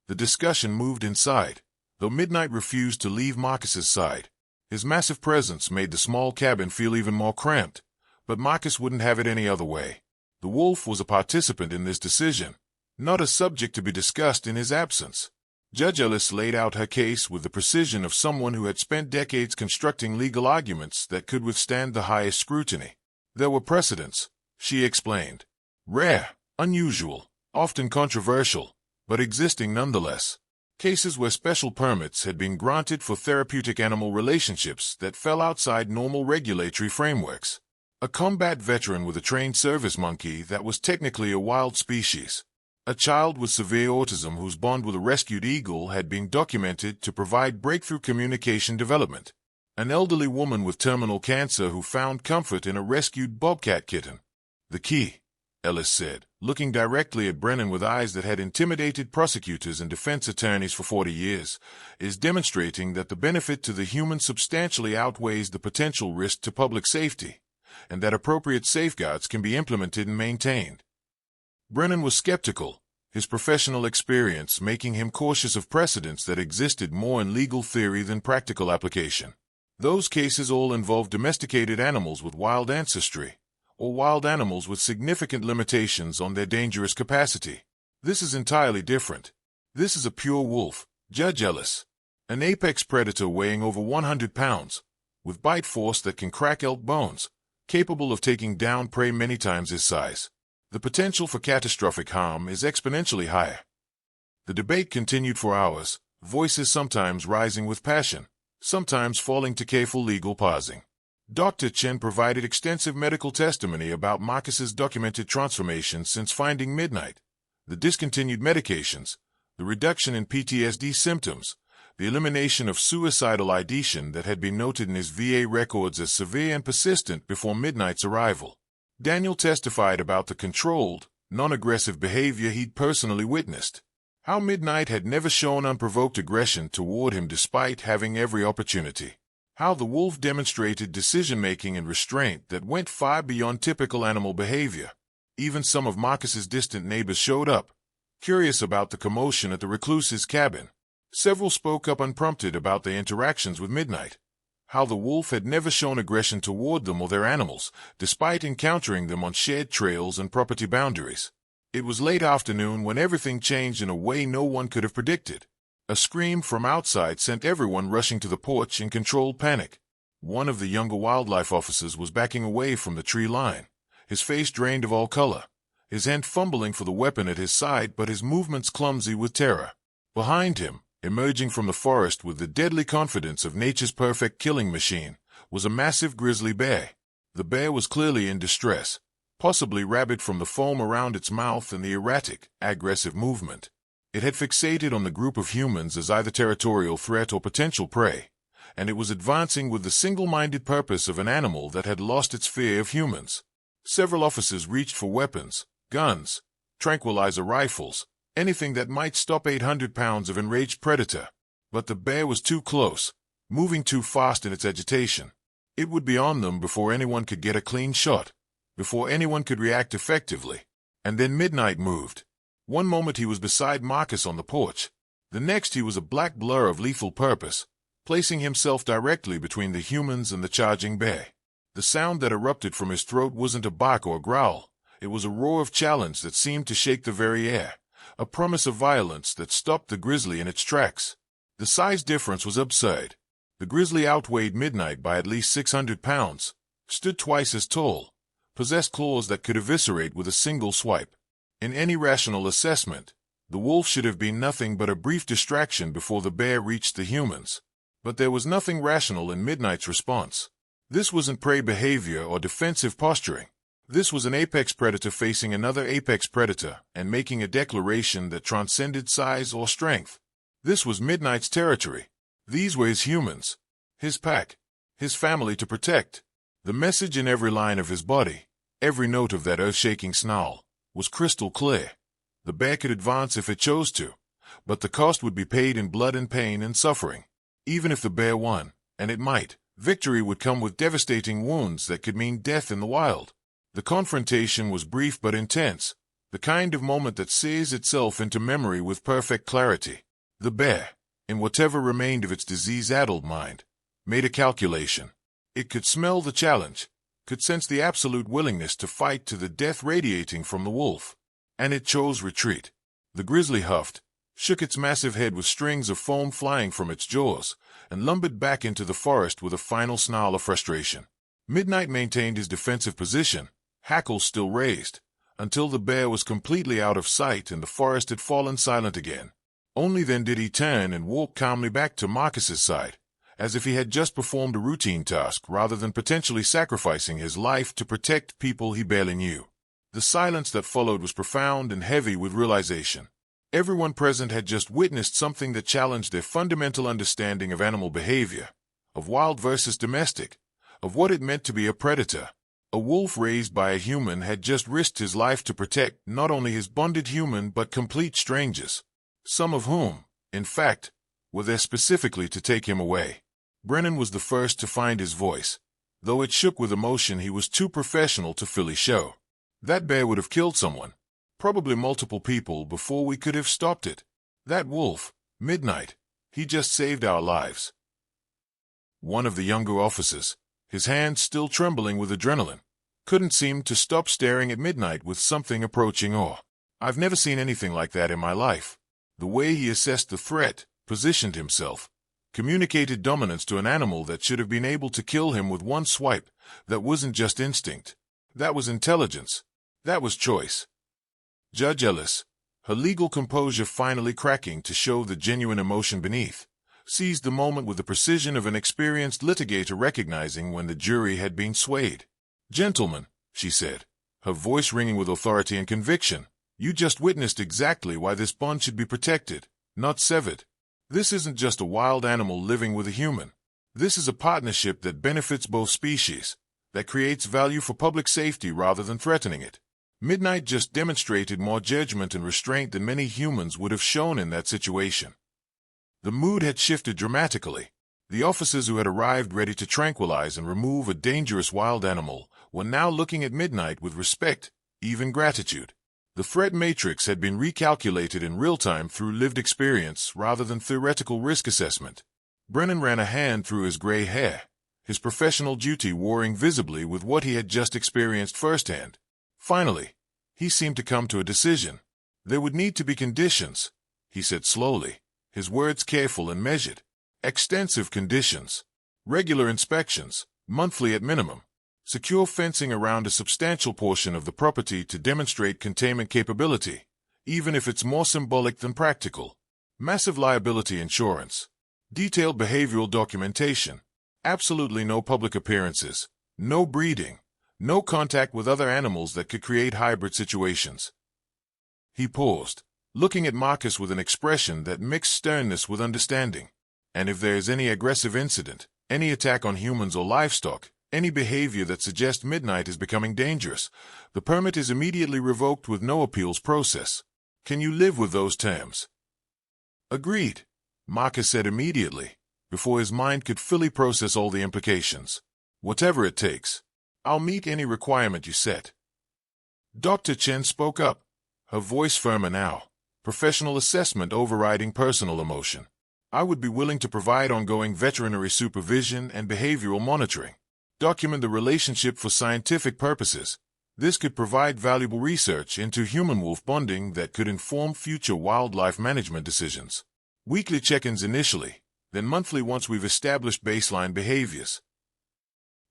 The discussion moved inside, though Midnight refused to leave Marcus's side. His massive presence made the small cabin feel even more cramped, but Marcus wouldn't have it any other way. The wolf was a participant in this decision, not a subject to be discussed in his absence. Judge Ellis laid out her case with the precision of someone who had spent decades constructing legal arguments that could withstand the highest scrutiny. There were precedents, she explained. Rare, unusual, often controversial, but existing nonetheless. Cases where special permits had been granted for therapeutic animal relationships that fell outside normal regulatory frameworks. A combat veteran with a trained service monkey that was technically a wild species. A child with severe autism whose bond with a rescued eagle had been documented to provide breakthrough communication development. An elderly woman with terminal cancer who found comfort in a rescued bobcat kitten. The key, Ellis said, looking directly at Brennan with eyes that had intimidated prosecutors and defense attorneys for 40 years, is demonstrating that the benefit to the human substantially outweighs the potential risk to public safety, and that appropriate safeguards can be implemented and maintained. Brennan was skeptical, his professional experience making him cautious of precedents that existed more in legal theory than practical application. Those cases all involved domesticated animals with wild ancestry, or wild animals with significant limitations on their dangerous capacity. This is entirely different. This is a pure wolf, Judge Ellis. An apex predator weighing over 100 pounds, with bite force that can crack elk bones, capable of taking down prey many times his size. The potential for catastrophic harm is exponentially higher. The debate continued for hours, voices sometimes rising with passion, sometimes falling to careful legal pausing. Dr. Chen provided extensive medical testimony about Marcus's documented transformation since finding Midnight, the discontinued medications, the reduction in PTSD symptoms, the elimination of suicidal ideation that had been noted in his VA records as severe and persistent before Midnight's arrival. Daniel testified about the controlled, non-aggressive behavior he'd personally witnessed. How Midnight had never shown unprovoked aggression toward him despite having every opportunity. How the wolf demonstrated decision-making and restraint that went far beyond typical animal behavior. Even some of Marcus's distant neighbors showed up, curious about the commotion at the recluse's cabin. Several spoke up unprompted about their interactions with Midnight. How the wolf had never shown aggression toward them or their animals, despite encountering them on shared trails and property boundaries. It was late afternoon when everything changed in a way no one could have predicted. A scream from outside sent everyone rushing to the porch in controlled panic. One of the younger wildlife officers was backing away from the tree line, his face drained of all color, his hand fumbling for the weapon at his side but his movements clumsy with terror. Behind him, emerging from the forest with the deadly confidence of nature's perfect killing machine, was a massive grizzly bear. The bear was clearly in distress, possibly rabid from the foam around its mouth and the erratic, aggressive movement. It had fixated on the group of humans as either territorial threat or potential prey, and it was advancing with the single-minded purpose of an animal that had lost its fear of humans. Several officers reached for weapons, guns, tranquilizer rifles, anything that might stop 800 pounds of enraged predator. But the bear was too close, moving too fast in its agitation. It would be on them before anyone could get a clean shot. before anyone could react effectively. And then midnight moved. One moment he was beside Marcus on the porch. The next he was a black blur of lethal purpose, placing himself directly between the humans and the charging bear. The sound that erupted from his throat wasn't a bark or a growl. It was a roar of challenge that seemed to shake the very air, a promise of violence that stopped the grizzly in its tracks. The size difference was absurd. The grizzly outweighed Midnight by at least 600 pounds, stood twice as tall, possessed claws that could eviscerate with a single swipe. In any rational assessment, the wolf should have been nothing but a brief distraction before the bear reached the humans. But there was nothing rational in Midnight's response. This wasn't prey behavior or defensive posturing. This was an apex predator facing another apex predator and making a declaration that transcended size or strength. This was Midnight's territory. These were his humans, his pack, his family to protect. The message in every line of his body, every note of that earth-shaking snarl, was crystal clear. The bear could advance if it chose to, but the cost would be paid in blood and pain and suffering. Even if the bear won, and it might, victory would come with devastating wounds that could mean death in the wild. The confrontation was brief but intense, the kind of moment that sears itself into memory with perfect clarity. The bear, in whatever remained of its disease-addled mind, made a calculation. It could smell the challenge, could sense the absolute willingness to fight to the death radiating from the wolf. And it chose retreat. The grizzly huffed, shook its massive head with strings of foam flying from its jaws, and lumbered back into the forest with a final snarl of frustration. Midnight maintained his defensive position, hackles still raised, until the bear was completely out of sight and the forest had fallen silent again. Only then did he turn and walk calmly back to Marcus's side, as if he had just performed a routine task rather than potentially sacrificing his life to protect people he barely knew. The silence that followed was profound and heavy with realization. Everyone present had just witnessed something that challenged their fundamental understanding of animal behavior, of wild versus domestic, of what it meant to be a predator. A wolf raised by a human had just risked his life to protect not only his bonded human but complete strangers, some of whom, in fact, were there specifically to take him away. Brennan was the first to find his voice. Though it shook with emotion, he was too professional to fully show. That bear would have killed someone, probably multiple people, before we could have stopped it. That wolf, Midnight, he just saved our lives. One of the younger officers, his hands still trembling with adrenaline, couldn't seem to stop staring at Midnight with something approaching awe. I've never seen anything like that in my life. The way he assessed the threat, positioned himself, communicated dominance to an animal that should have been able to kill him with one swipe. That wasn't just instinct. That was intelligence. That was choice. Judge Ellis, her legal composure finally cracking to show the genuine emotion beneath, seized the moment with the precision of an experienced litigator recognizing when the jury had been swayed. "Gentlemen," she said, her voice ringing with authority and conviction, "you just witnessed exactly why this bond should be protected, not severed. This isn't just a wild animal living with a human. This is a partnership that benefits both species, that creates value for public safety rather than threatening it." Midnight just demonstrated more judgment and restraint than many humans would have shown in that situation. The mood had shifted dramatically. The officers who had arrived ready to tranquilize and remove a dangerous wild animal were now looking at Midnight with respect, even gratitude. The threat matrix had been recalculated in real time through lived experience rather than theoretical risk assessment. Brennan ran a hand through his gray hair, his professional duty warring visibly with what he had just experienced firsthand. Finally, he seemed to come to a decision. There would need to be conditions, he said slowly, his words careful and measured. Extensive conditions. Regular inspections, monthly at minimum. Secure fencing around a substantial portion of the property to demonstrate containment capability, even if it's more symbolic than practical. Massive liability insurance. Detailed behavioral documentation. Absolutely no public appearances. No breeding. No contact with other animals that could create hybrid situations. He paused, looking at Marcus with an expression that mixed sternness with understanding. And if there is any aggressive incident, any attack on humans or livestock, any behavior that suggests Midnight is becoming dangerous, the permit is immediately revoked with no appeals process. Can you live with those terms? Agreed, Marcus said immediately, before his mind could fully process all the implications. Whatever it takes. I'll meet any requirement you set. Dr. Chen spoke up, her voice firmer now, professional assessment overriding personal emotion. I would be willing to provide ongoing veterinary supervision and behavioral monitoring. Document the relationship for scientific purposes. This could provide valuable research into human-wolf bonding that could inform future wildlife management decisions. Weekly check-ins initially, then monthly once we've established baseline behaviors.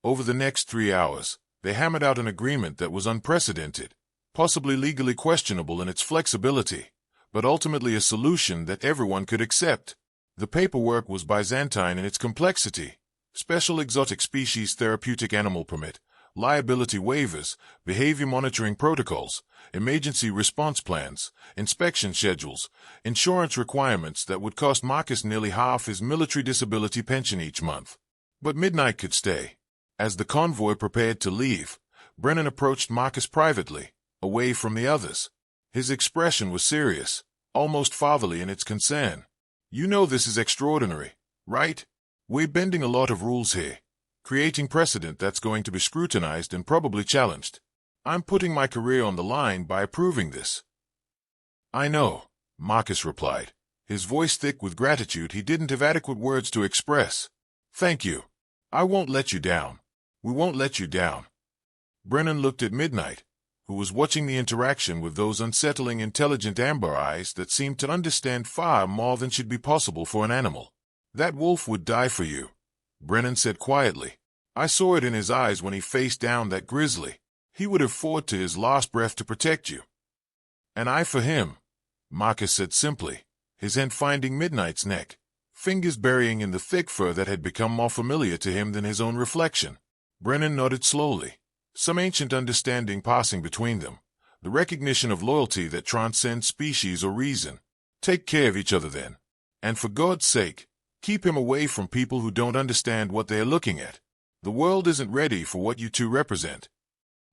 Over the next 3 hours, they hammered out an agreement that was unprecedented, possibly legally questionable in its flexibility, but ultimately a solution that everyone could accept. The paperwork was Byzantine in its complexity: special exotic species therapeutic animal permit, liability waivers, behavior monitoring protocols, emergency response plans, inspection schedules, insurance requirements that would cost Marcus nearly half his military disability pension each month. But Midnight could stay. As the convoy prepared to leave, Brennan approached Marcus privately, away from the others. His expression was serious, almost fatherly in its concern. You know this is extraordinary, right? We're bending a lot of rules here, creating precedent that's going to be scrutinized and probably challenged. I'm putting my career on the line by approving this. I know, Marcus replied, his voice thick with gratitude he didn't have adequate words to express. Thank you. I won't let you down. We won't let you down. Brennan looked at Midnight, who was watching the interaction with those unsettling intelligent amber eyes that seemed to understand far more than should be possible for an animal. That wolf would die for you, Brennan said quietly. I saw it in his eyes when he faced down that grizzly. He would have fought to his last breath to protect you. An eye for him, Marcus said simply, his hand finding Midnight's neck, fingers burying in the thick fur that had become more familiar to him than his own reflection. Brennan nodded slowly, some ancient understanding passing between them, the recognition of loyalty that transcends species or reason. Take care of each other then. And for God's sake, keep him away from people who don't understand what they are looking at. The world isn't ready for what you two represent.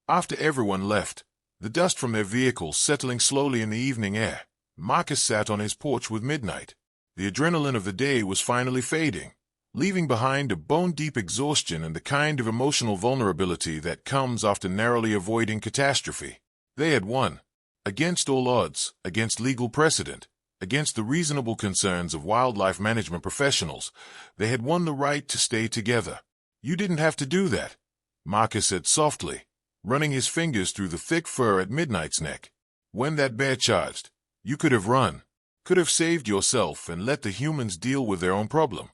After everyone left, the dust from their vehicles settling slowly in the evening air, Marcus sat on his porch with Midnight. The adrenaline of the day was finally fading, leaving behind a bone-deep exhaustion and the kind of emotional vulnerability that comes after narrowly avoiding catastrophe. They had won. Against all odds, against legal precedent, against the reasonable concerns of wildlife management professionals, they had won the right to stay together. You didn't have to do that, Marcus said softly, running his fingers through the thick fur at Midnight's neck. When that bear charged, you could have run, could have saved yourself and let the humans deal with their own problem.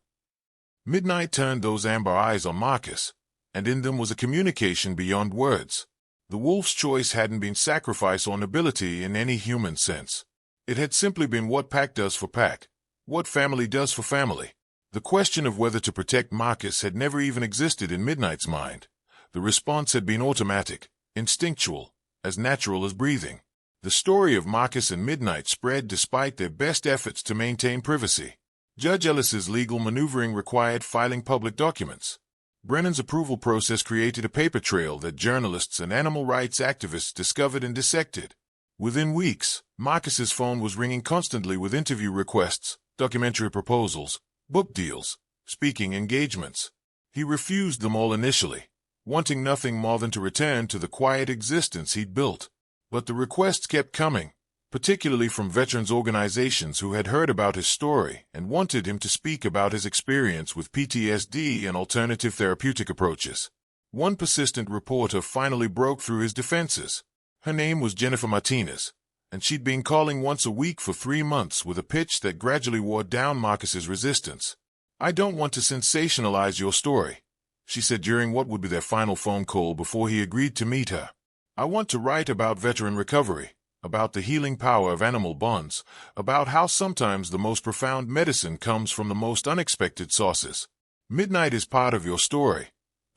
Midnight turned those amber eyes on Marcus, and in them was a communication beyond words. The wolf's choice hadn't been sacrifice or nobility in any human sense. It had simply been what pack does for pack, what family does for family. The question of whether to protect Marcus had never even existed in Midnight's mind. The response had been automatic, instinctual, as natural as breathing. The story of Marcus and Midnight spread despite their best efforts to maintain privacy. Judge Ellis's legal maneuvering required filing public documents. Brennan's approval process created a paper trail that journalists and animal rights activists discovered and dissected. Within weeks, Marcus's phone was ringing constantly with interview requests, documentary proposals, book deals, speaking engagements. He refused them all initially, wanting nothing more than to return to the quiet existence he'd built. But the requests kept coming, particularly from veterans organizations who had heard about his story and wanted him to speak about his experience with PTSD and alternative therapeutic approaches. One persistent reporter finally broke through his defenses. Her name was Jennifer Martinez, and she'd been calling once a week for 3 months with a pitch that gradually wore down Marcus's resistance. I don't want to sensationalize your story, she said during what would be their final phone call before he agreed to meet her. I want to write about veteran recovery, about the healing power of animal bonds, about how sometimes the most profound medicine comes from the most unexpected sources. Midnight is part of your story,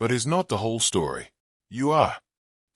but is not the whole story. You are.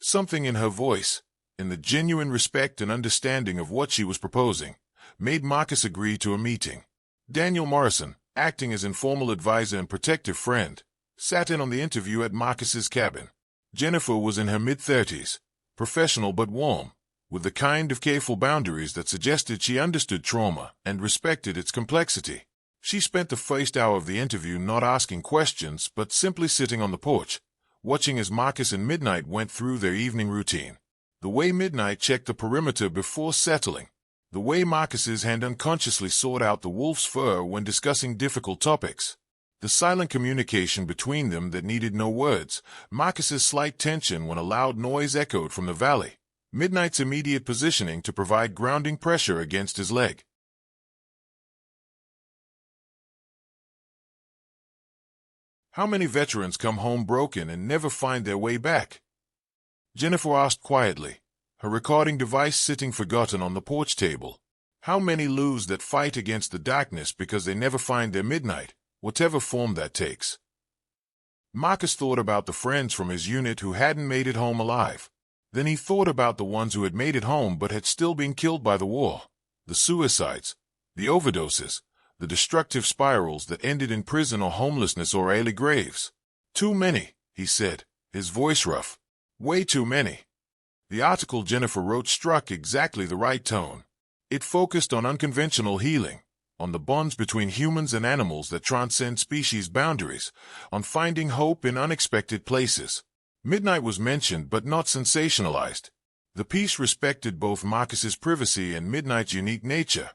Something in her voice, in the genuine respect and understanding of what she was proposing, made Marcus agree to a meeting. Daniel Morrison, acting as informal advisor and protective friend, sat in on the interview at Marcus's cabin. Jennifer was in her mid-30s, professional but warm, with the kind of careful boundaries that suggested she understood trauma and respected its complexity. She spent the first hour of the interview not asking questions but simply sitting on the porch, watching as Marcus and Midnight went through their evening routine. The way Midnight checked the perimeter before settling. The way Marcus's hand unconsciously sought out the wolf's fur when discussing difficult topics. The silent communication between them that needed no words. Marcus's slight tension when a loud noise echoed from the valley. Midnight's immediate positioning to provide grounding pressure against his leg. How many veterans come home broken and never find their way back? Jennifer asked quietly, her recording device sitting forgotten on the porch table. How many lose that fight against the darkness because they never find their midnight, whatever form that takes? Marcus thought about the friends from his unit who hadn't made it home alive. Then he thought about the ones who had made it home but had still been killed by the war. The suicides, the overdoses, the destructive spirals that ended in prison or homelessness or early graves. Too many, he said, his voice rough. Way too many. The article Jennifer wrote struck exactly the right tone. It focused on unconventional healing, on the bonds between humans and animals that transcend species boundaries, on finding hope in unexpected places. Midnight was mentioned but not sensationalized. The piece respected both Marcus's privacy and Midnight's unique nature,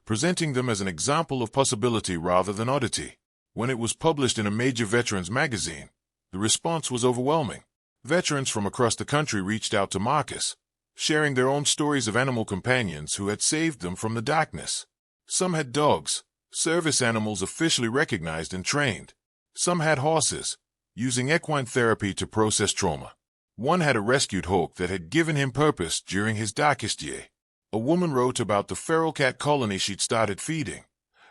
presenting them as an example of possibility rather than oddity. When it was published in a major veterans magazine, the response was overwhelming. Veterans from across the country reached out to Marcus, sharing their own stories of animal companions who had saved them from the darkness. Some had dogs, service animals officially recognized and trained. Some had horses, using equine therapy to process trauma. One had a rescued hawk that had given him purpose during his darkest year. A woman wrote about the feral cat colony she'd started feeding,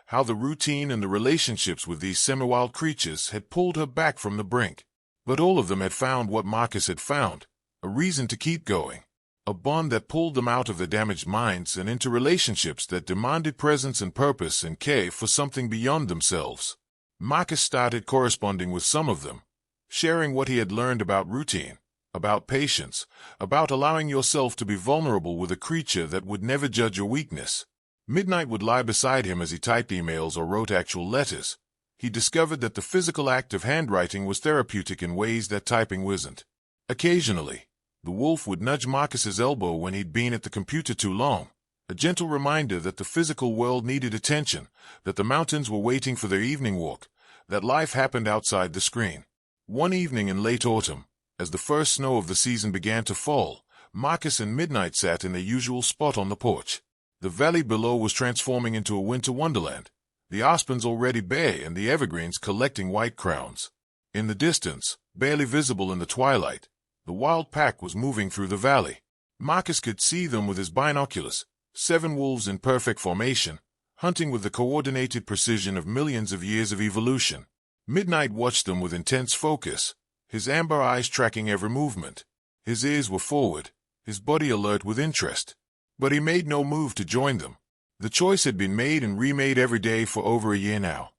how the routine and the relationships with these semi-wild creatures had pulled her back from the brink. But all of them had found what Marcus had found, a reason to keep going, a bond that pulled them out of their damaged minds and into relationships that demanded presence and purpose and care for something beyond themselves. Marcus started corresponding with some of them, sharing what he had learned about routine, about patience, about allowing yourself to be vulnerable with a creature that would never judge your weakness. Midnight would lie beside him as he typed emails or wrote actual letters. He discovered that the physical act of handwriting was therapeutic in ways that typing wasn't. Occasionally, the wolf would nudge Marcus's elbow when he'd been at the computer too long, a gentle reminder that the physical world needed attention, that the mountains were waiting for their evening walk, that life happened outside the screen. One evening in late autumn, as the first snow of the season began to fall, Marcus and Midnight sat in their usual spot on the porch. The valley below was transforming into a winter wonderland, the aspens already bare and the evergreens collecting white crowns. In the distance, barely visible in the twilight, the wild pack was moving through the valley. Marcus could see them with his binoculars, 7 wolves in perfect formation, hunting with the coordinated precision of millions of years of evolution. Midnight watched them with intense focus, his amber eyes tracking every movement. His ears were forward, his body alert with interest. But he made no move to join them. The choice had been made and remade every day for over a year now.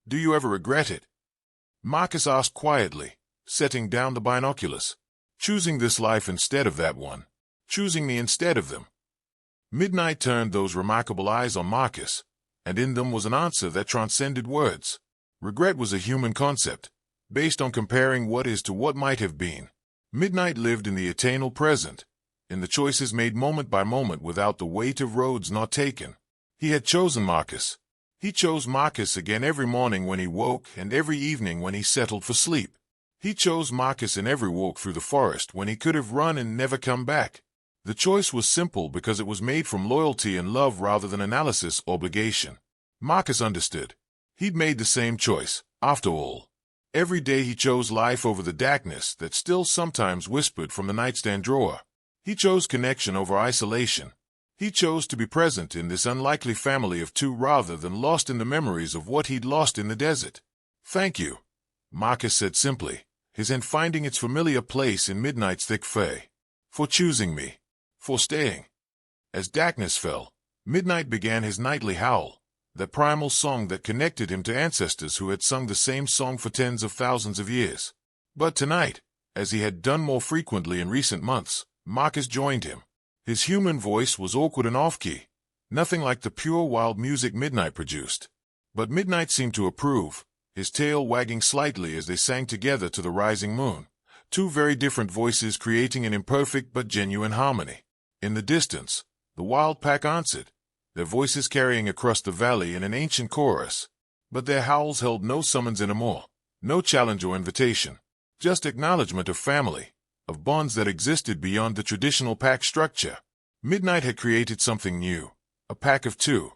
Do you ever regret it? Marcus asked quietly, setting down the binoculars. Choosing this life instead of that one. Choosing me instead of them. Midnight turned those remarkable eyes on Marcus, and in them was an answer that transcended words. Regret was a human concept, based on comparing what is to what might have been. Midnight lived in the eternal present, in the choices made moment by moment without the weight of roads not taken. He had chosen Marcus. He chose Marcus again every morning when he woke and every evening when he settled for sleep. He chose Marcus in every walk through the forest when he could have run and never come back. The choice was simple because it was made from loyalty and love rather than analysis or obligation. Marcus understood. He'd made the same choice, after all. Every day he chose life over the darkness that still sometimes whispered from the nightstand drawer. He chose connection over isolation. He chose to be present in this unlikely family of 2 rather than lost in the memories of what he'd lost in the desert. Thank you, Marcus said simply, his hand finding its familiar place in Midnight's thick fur. For choosing me. For staying. As darkness fell, Midnight began his nightly howl, the primal song that connected him to ancestors who had sung the same song for tens of thousands of years. But tonight, as he had done more frequently in recent months, Marcus joined him. His human voice was awkward and off-key, nothing like the pure wild music Midnight produced. But Midnight seemed to approve, his tail wagging slightly as they sang together to the rising moon, two very different voices creating an imperfect but genuine harmony. In the distance, the wild pack answered, their voices carrying across the valley in an ancient chorus. But their howls held no summons anymore, no challenge or invitation, just acknowledgement of family, of bonds that existed beyond the traditional pack structure. Midnight had created something new, a pack of two,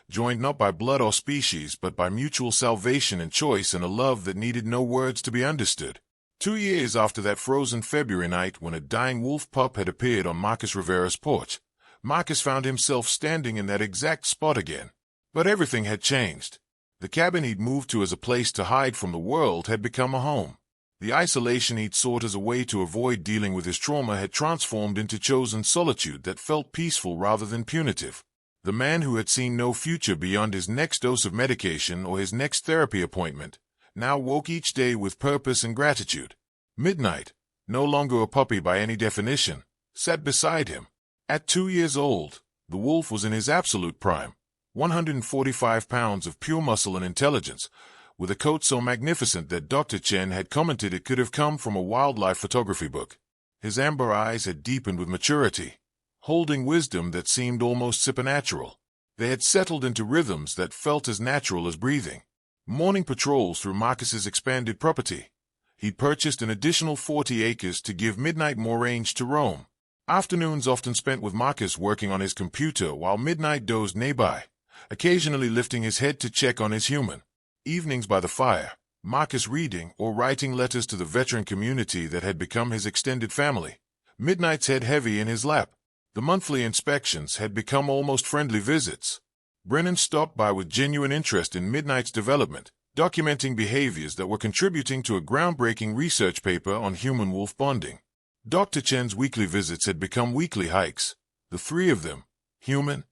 joined not by blood or species but by mutual salvation and choice and a love that needed no words to be understood. 2 years after that frozen February night when a dying wolf pup had appeared on Marcus Rivera's porch, Marcus found himself standing in that exact spot again. But everything had changed. The cabin he'd moved to as a place to hide from the world had become a home. The isolation he'd sought as a way to avoid dealing with his trauma had transformed into chosen solitude that felt peaceful rather than punitive. The man who had seen no future beyond his next dose of medication or his next therapy appointment, now woke each day with purpose and gratitude. Midnight, no longer a puppy by any definition, sat beside him. At 2 years old, the wolf was in his absolute prime, 145 pounds of pure muscle and intelligence, with a coat so magnificent that Dr. Chen had commented it could have come from a wildlife photography book. His amber eyes had deepened with maturity, holding wisdom that seemed almost supernatural. They had settled into rhythms that felt as natural as breathing. Morning patrols through Marcus's expanded property. He'd purchased an additional 40 acres to give Midnight more range to roam. Afternoons often spent with Marcus working on his computer while Midnight dozed nearby, occasionally lifting his head to check on his human. Evenings by the fire, Marcus reading or writing letters to the veteran community that had become his extended family. Midnight's head heavy in his lap. The monthly inspections had become almost friendly visits. Brennan stopped by with genuine interest in Midnight's development, documenting behaviors that were contributing to a groundbreaking research paper on human-wolf bonding. Dr. Chen's weekly visits had become weekly hikes, the three of them, human,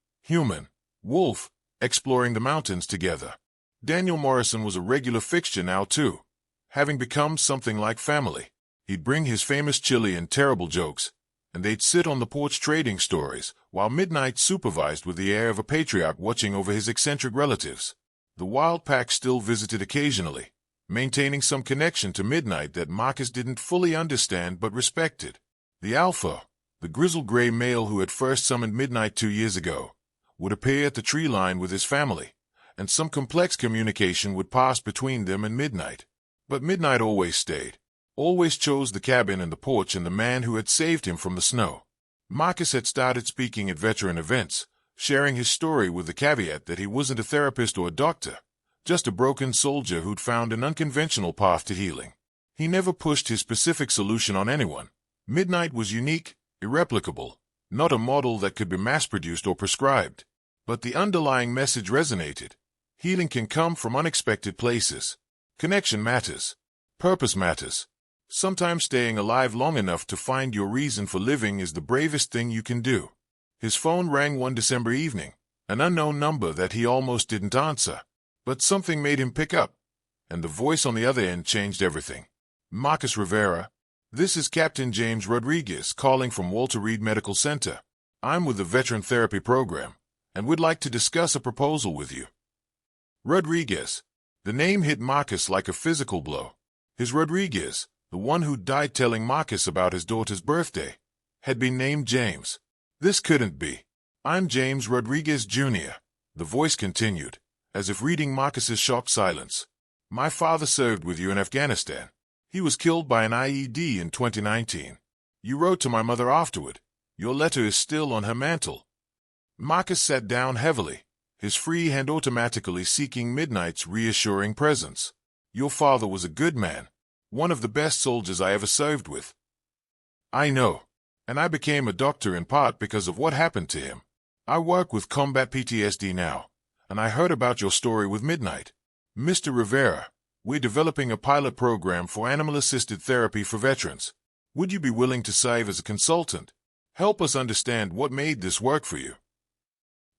wolf, exploring the mountains together. Daniel Morrison was a regular fixture now too, having become something like family. He'd bring his famous chili and terrible jokes, and they'd sit on the porch trading stories, while Midnight supervised with the air of a patriarch watching over his eccentric relatives. The wild pack still visited occasionally, maintaining some connection to Midnight that Marcus didn't fully understand but respected. The alpha, the grizzled gray male who had first summoned Midnight 2 years ago, would appear at the tree line with his family, and some complex communication would pass between them and Midnight. But Midnight always stayed, always chose the cabin and the porch and the man who had saved him from the snow. Marcus had started speaking at veteran events, sharing his story with the caveat that he wasn't a therapist or a doctor, just a broken soldier who'd found an unconventional path to healing. He never pushed his specific solution on anyone. Midnight was unique, irreplicable, not a model that could be mass-produced or prescribed. But the underlying message resonated. Healing can come from unexpected places. Connection matters. Purpose matters. Sometimes staying alive long enough to find your reason for living is the bravest thing you can do. His phone rang one December evening, an unknown number that he almost didn't answer. But something made him pick up, and the voice on the other end changed everything. Marcus Rivera, this is Captain James Rodriguez calling from Walter Reed Medical Center. I'm with the Veteran Therapy Program, and would like to discuss a proposal with you. Rodriguez. The name hit Marcus like a physical blow. His Rodriguez, the one who died telling Marcus about his daughter's birthday, had been named James. This couldn't be. I'm James Rodriguez Jr., the voice continued, as if reading Marcus's shocked silence. My father served with you in Afghanistan. He was killed by an IED in 2019. You wrote to my mother afterward. Your letter is still on her mantle. Marcus sat down heavily, his free hand automatically seeking Midnight's reassuring presence. Your father was a good man, one of the best soldiers I ever served with. I know, and I became a doctor in part because of what happened to him. I work with combat PTSD now, and I heard about your story with Midnight. Mr. Rivera, we're developing a pilot program for animal-assisted therapy for veterans. Would you be willing to serve as a consultant? Help us understand what made this work for you.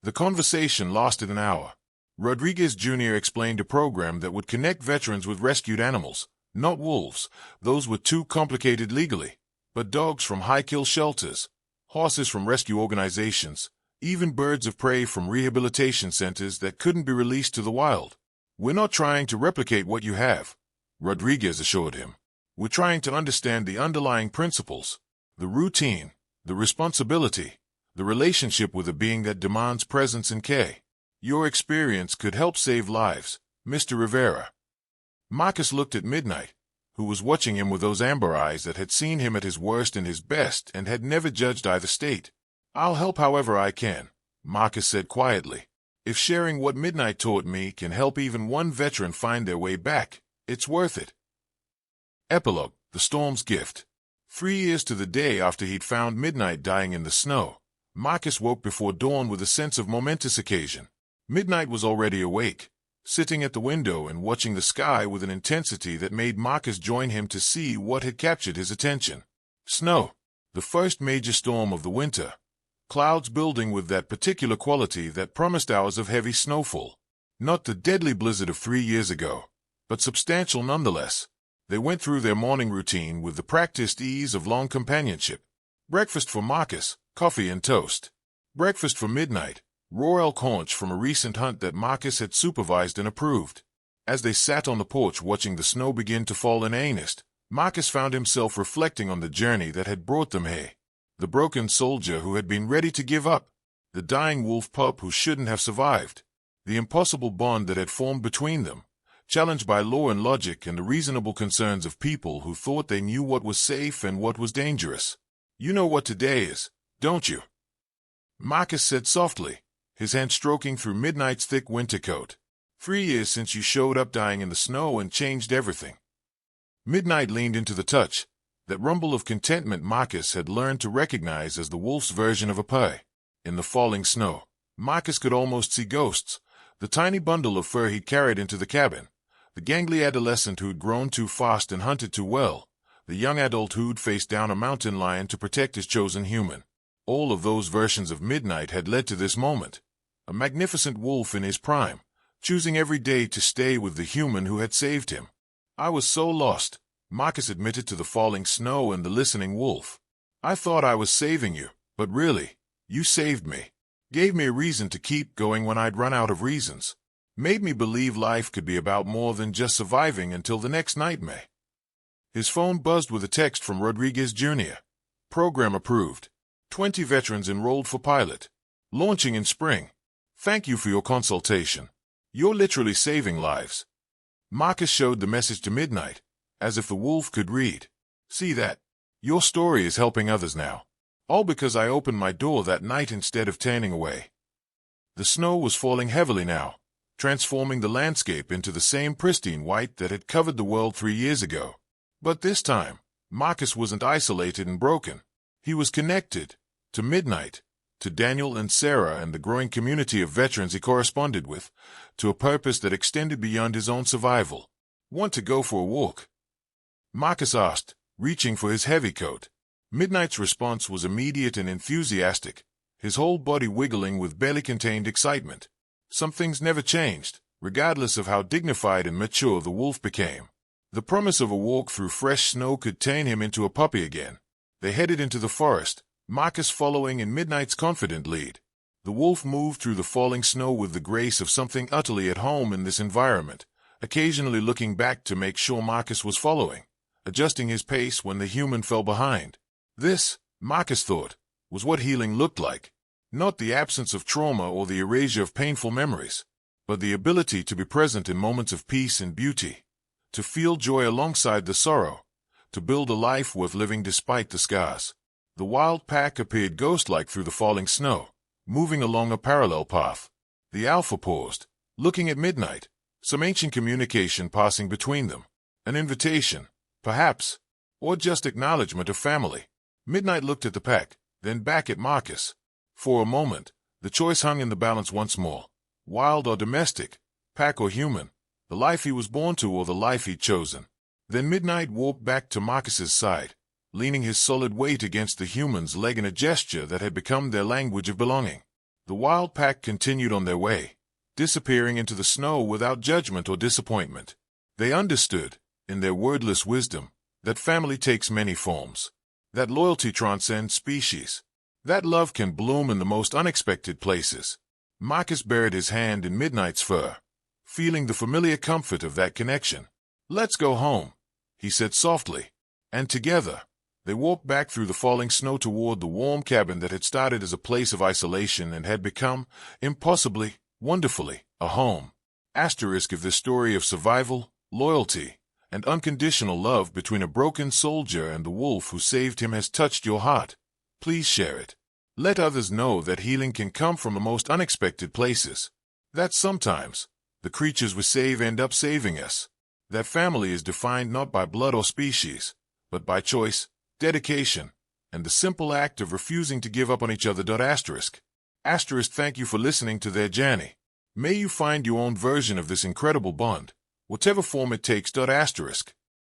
The conversation lasted an hour. Rodriguez Jr. explained a program that would connect veterans with rescued animals, not wolves, those were too complicated legally, but dogs from high-kill shelters, horses from rescue organizations, even birds of prey from rehabilitation centers that couldn't be released to the wild. We're not trying to replicate what you have, Rodriguez assured him. We're trying to understand the underlying principles, the routine, the responsibility, the relationship with a being that demands presence and care. Your experience could help save lives, Mr. Rivera. Marcus looked at Midnight, who was watching him with those amber eyes that had seen him at his worst and his best and had never judged either state. I'll help however I can, Marcus said quietly. If sharing what Midnight taught me can help even one veteran find their way back, it's worth it. Epilogue: The Storm's Gift. 3 years to the day after he'd found Midnight dying in the snow, Marcus woke before dawn with a sense of momentous occasion. Midnight was already awake, sitting at the window and watching the sky with an intensity that made Marcus join him to see what had captured his attention. Snow. The first major storm of the winter. Clouds building with that particular quality that promised hours of heavy snowfall. Not the deadly blizzard of 3 years ago, but substantial nonetheless. They went through their morning routine with the practiced ease of long companionship. Breakfast for Marcus, coffee and toast. Breakfast for Midnight, raw elk haunch from a recent hunt that Marcus had supervised and approved. As they sat on the porch watching the snow begin to fall in earnest, Marcus found himself reflecting on the journey that had brought them here. The broken soldier who had been ready to give up, the dying wolf pup who shouldn't have survived, the impossible bond that had formed between them, challenged by law and logic and the reasonable concerns of people who thought they knew what was safe and what was dangerous. You know what today is, don't you? Marcus said softly, his hand stroking through Midnight's thick winter coat. 3 years since you showed up dying in the snow and changed everything. Midnight leaned into the touch, that rumble of contentment Marcus had learned to recognize as the wolf's version of a purr. In the falling snow, Marcus could almost see ghosts, the tiny bundle of fur he'd carried into the cabin, the gangly adolescent who'd grown too fast and hunted too well, the young adult who'd faced down a mountain lion to protect his chosen human. All of those versions of Midnight had led to this moment. A magnificent wolf in his prime, choosing every day to stay with the human who had saved him. I was so lost, Marcus admitted to the falling snow and the listening wolf. I thought I was saving you, but really, you saved me. Gave me a reason to keep going when I'd run out of reasons. Made me believe life could be about more than just surviving until the next nightmare. His phone buzzed with a text from Rodriguez Jr. Program approved. 20 veterans enrolled for pilot. Launching in spring. Thank you for your consultation. You're literally saving lives. Marcus showed the message to Midnight, as if the wolf could read. See that? Your story is helping others now. All because I opened my door that night instead of turning away. The snow was falling heavily now, transforming the landscape into the same pristine white that had covered the world 3 years ago. But this time, Marcus wasn't isolated and broken. He was connected to Midnight, to Daniel and Sarah and the growing community of veterans he corresponded with, to a purpose that extended beyond his own survival. Want to go for a walk? Marcus asked, reaching for his heavy coat. Midnight's response was immediate and enthusiastic, his whole body wiggling with barely contained excitement. Some things never changed, regardless of how dignified and mature the wolf became. The promise of a walk through fresh snow could turn him into a puppy again. They headed into the forest, Marcus following in Midnight's confident lead. The wolf moved through the falling snow with the grace of something utterly at home in this environment, occasionally looking back to make sure Marcus was following, adjusting his pace when the human fell behind. This, Marcus thought, was what healing looked like. Not the absence of trauma or the erasure of painful memories, but the ability to be present in moments of peace and beauty, to feel joy alongside the sorrow, to build a life worth living despite the scars. The wild pack appeared ghost-like through the falling snow, moving along a parallel path. The alpha paused, looking at Midnight, some ancient communication passing between them. An invitation, perhaps, or just acknowledgement of family. Midnight looked at the pack, then back at Marcus. For a moment, the choice hung in the balance once more. Wild or domestic, pack or human, the life he was born to or the life he'd chosen. Then Midnight walked back to Marcus's side, leaning his solid weight against the human's leg in a gesture that had become their language of belonging. The wild pack continued on their way, disappearing into the snow without judgment or disappointment. They understood, in their wordless wisdom, that family takes many forms, that loyalty transcends species, that love can bloom in the most unexpected places. Marcus buried his hand in Midnight's fur, feeling the familiar comfort of that connection. Let's go home, he said softly. And together, they walked back through the falling snow toward the warm cabin that had started as a place of isolation and had become, impossibly, wonderfully, a home. Asterisk if this story of survival, loyalty, and unconditional love between a broken soldier and the wolf who saved him has touched your heart, please share it. Let others know that healing can come from the most unexpected places. That sometimes, the creatures we save end up saving us. That family is defined not by blood or species, but by choice, dedication, and the simple act of refusing to give up on each other. Asterisk. Thank you for listening to their journey. May you find your own version of this incredible bond, whatever form it takes. Asterisk.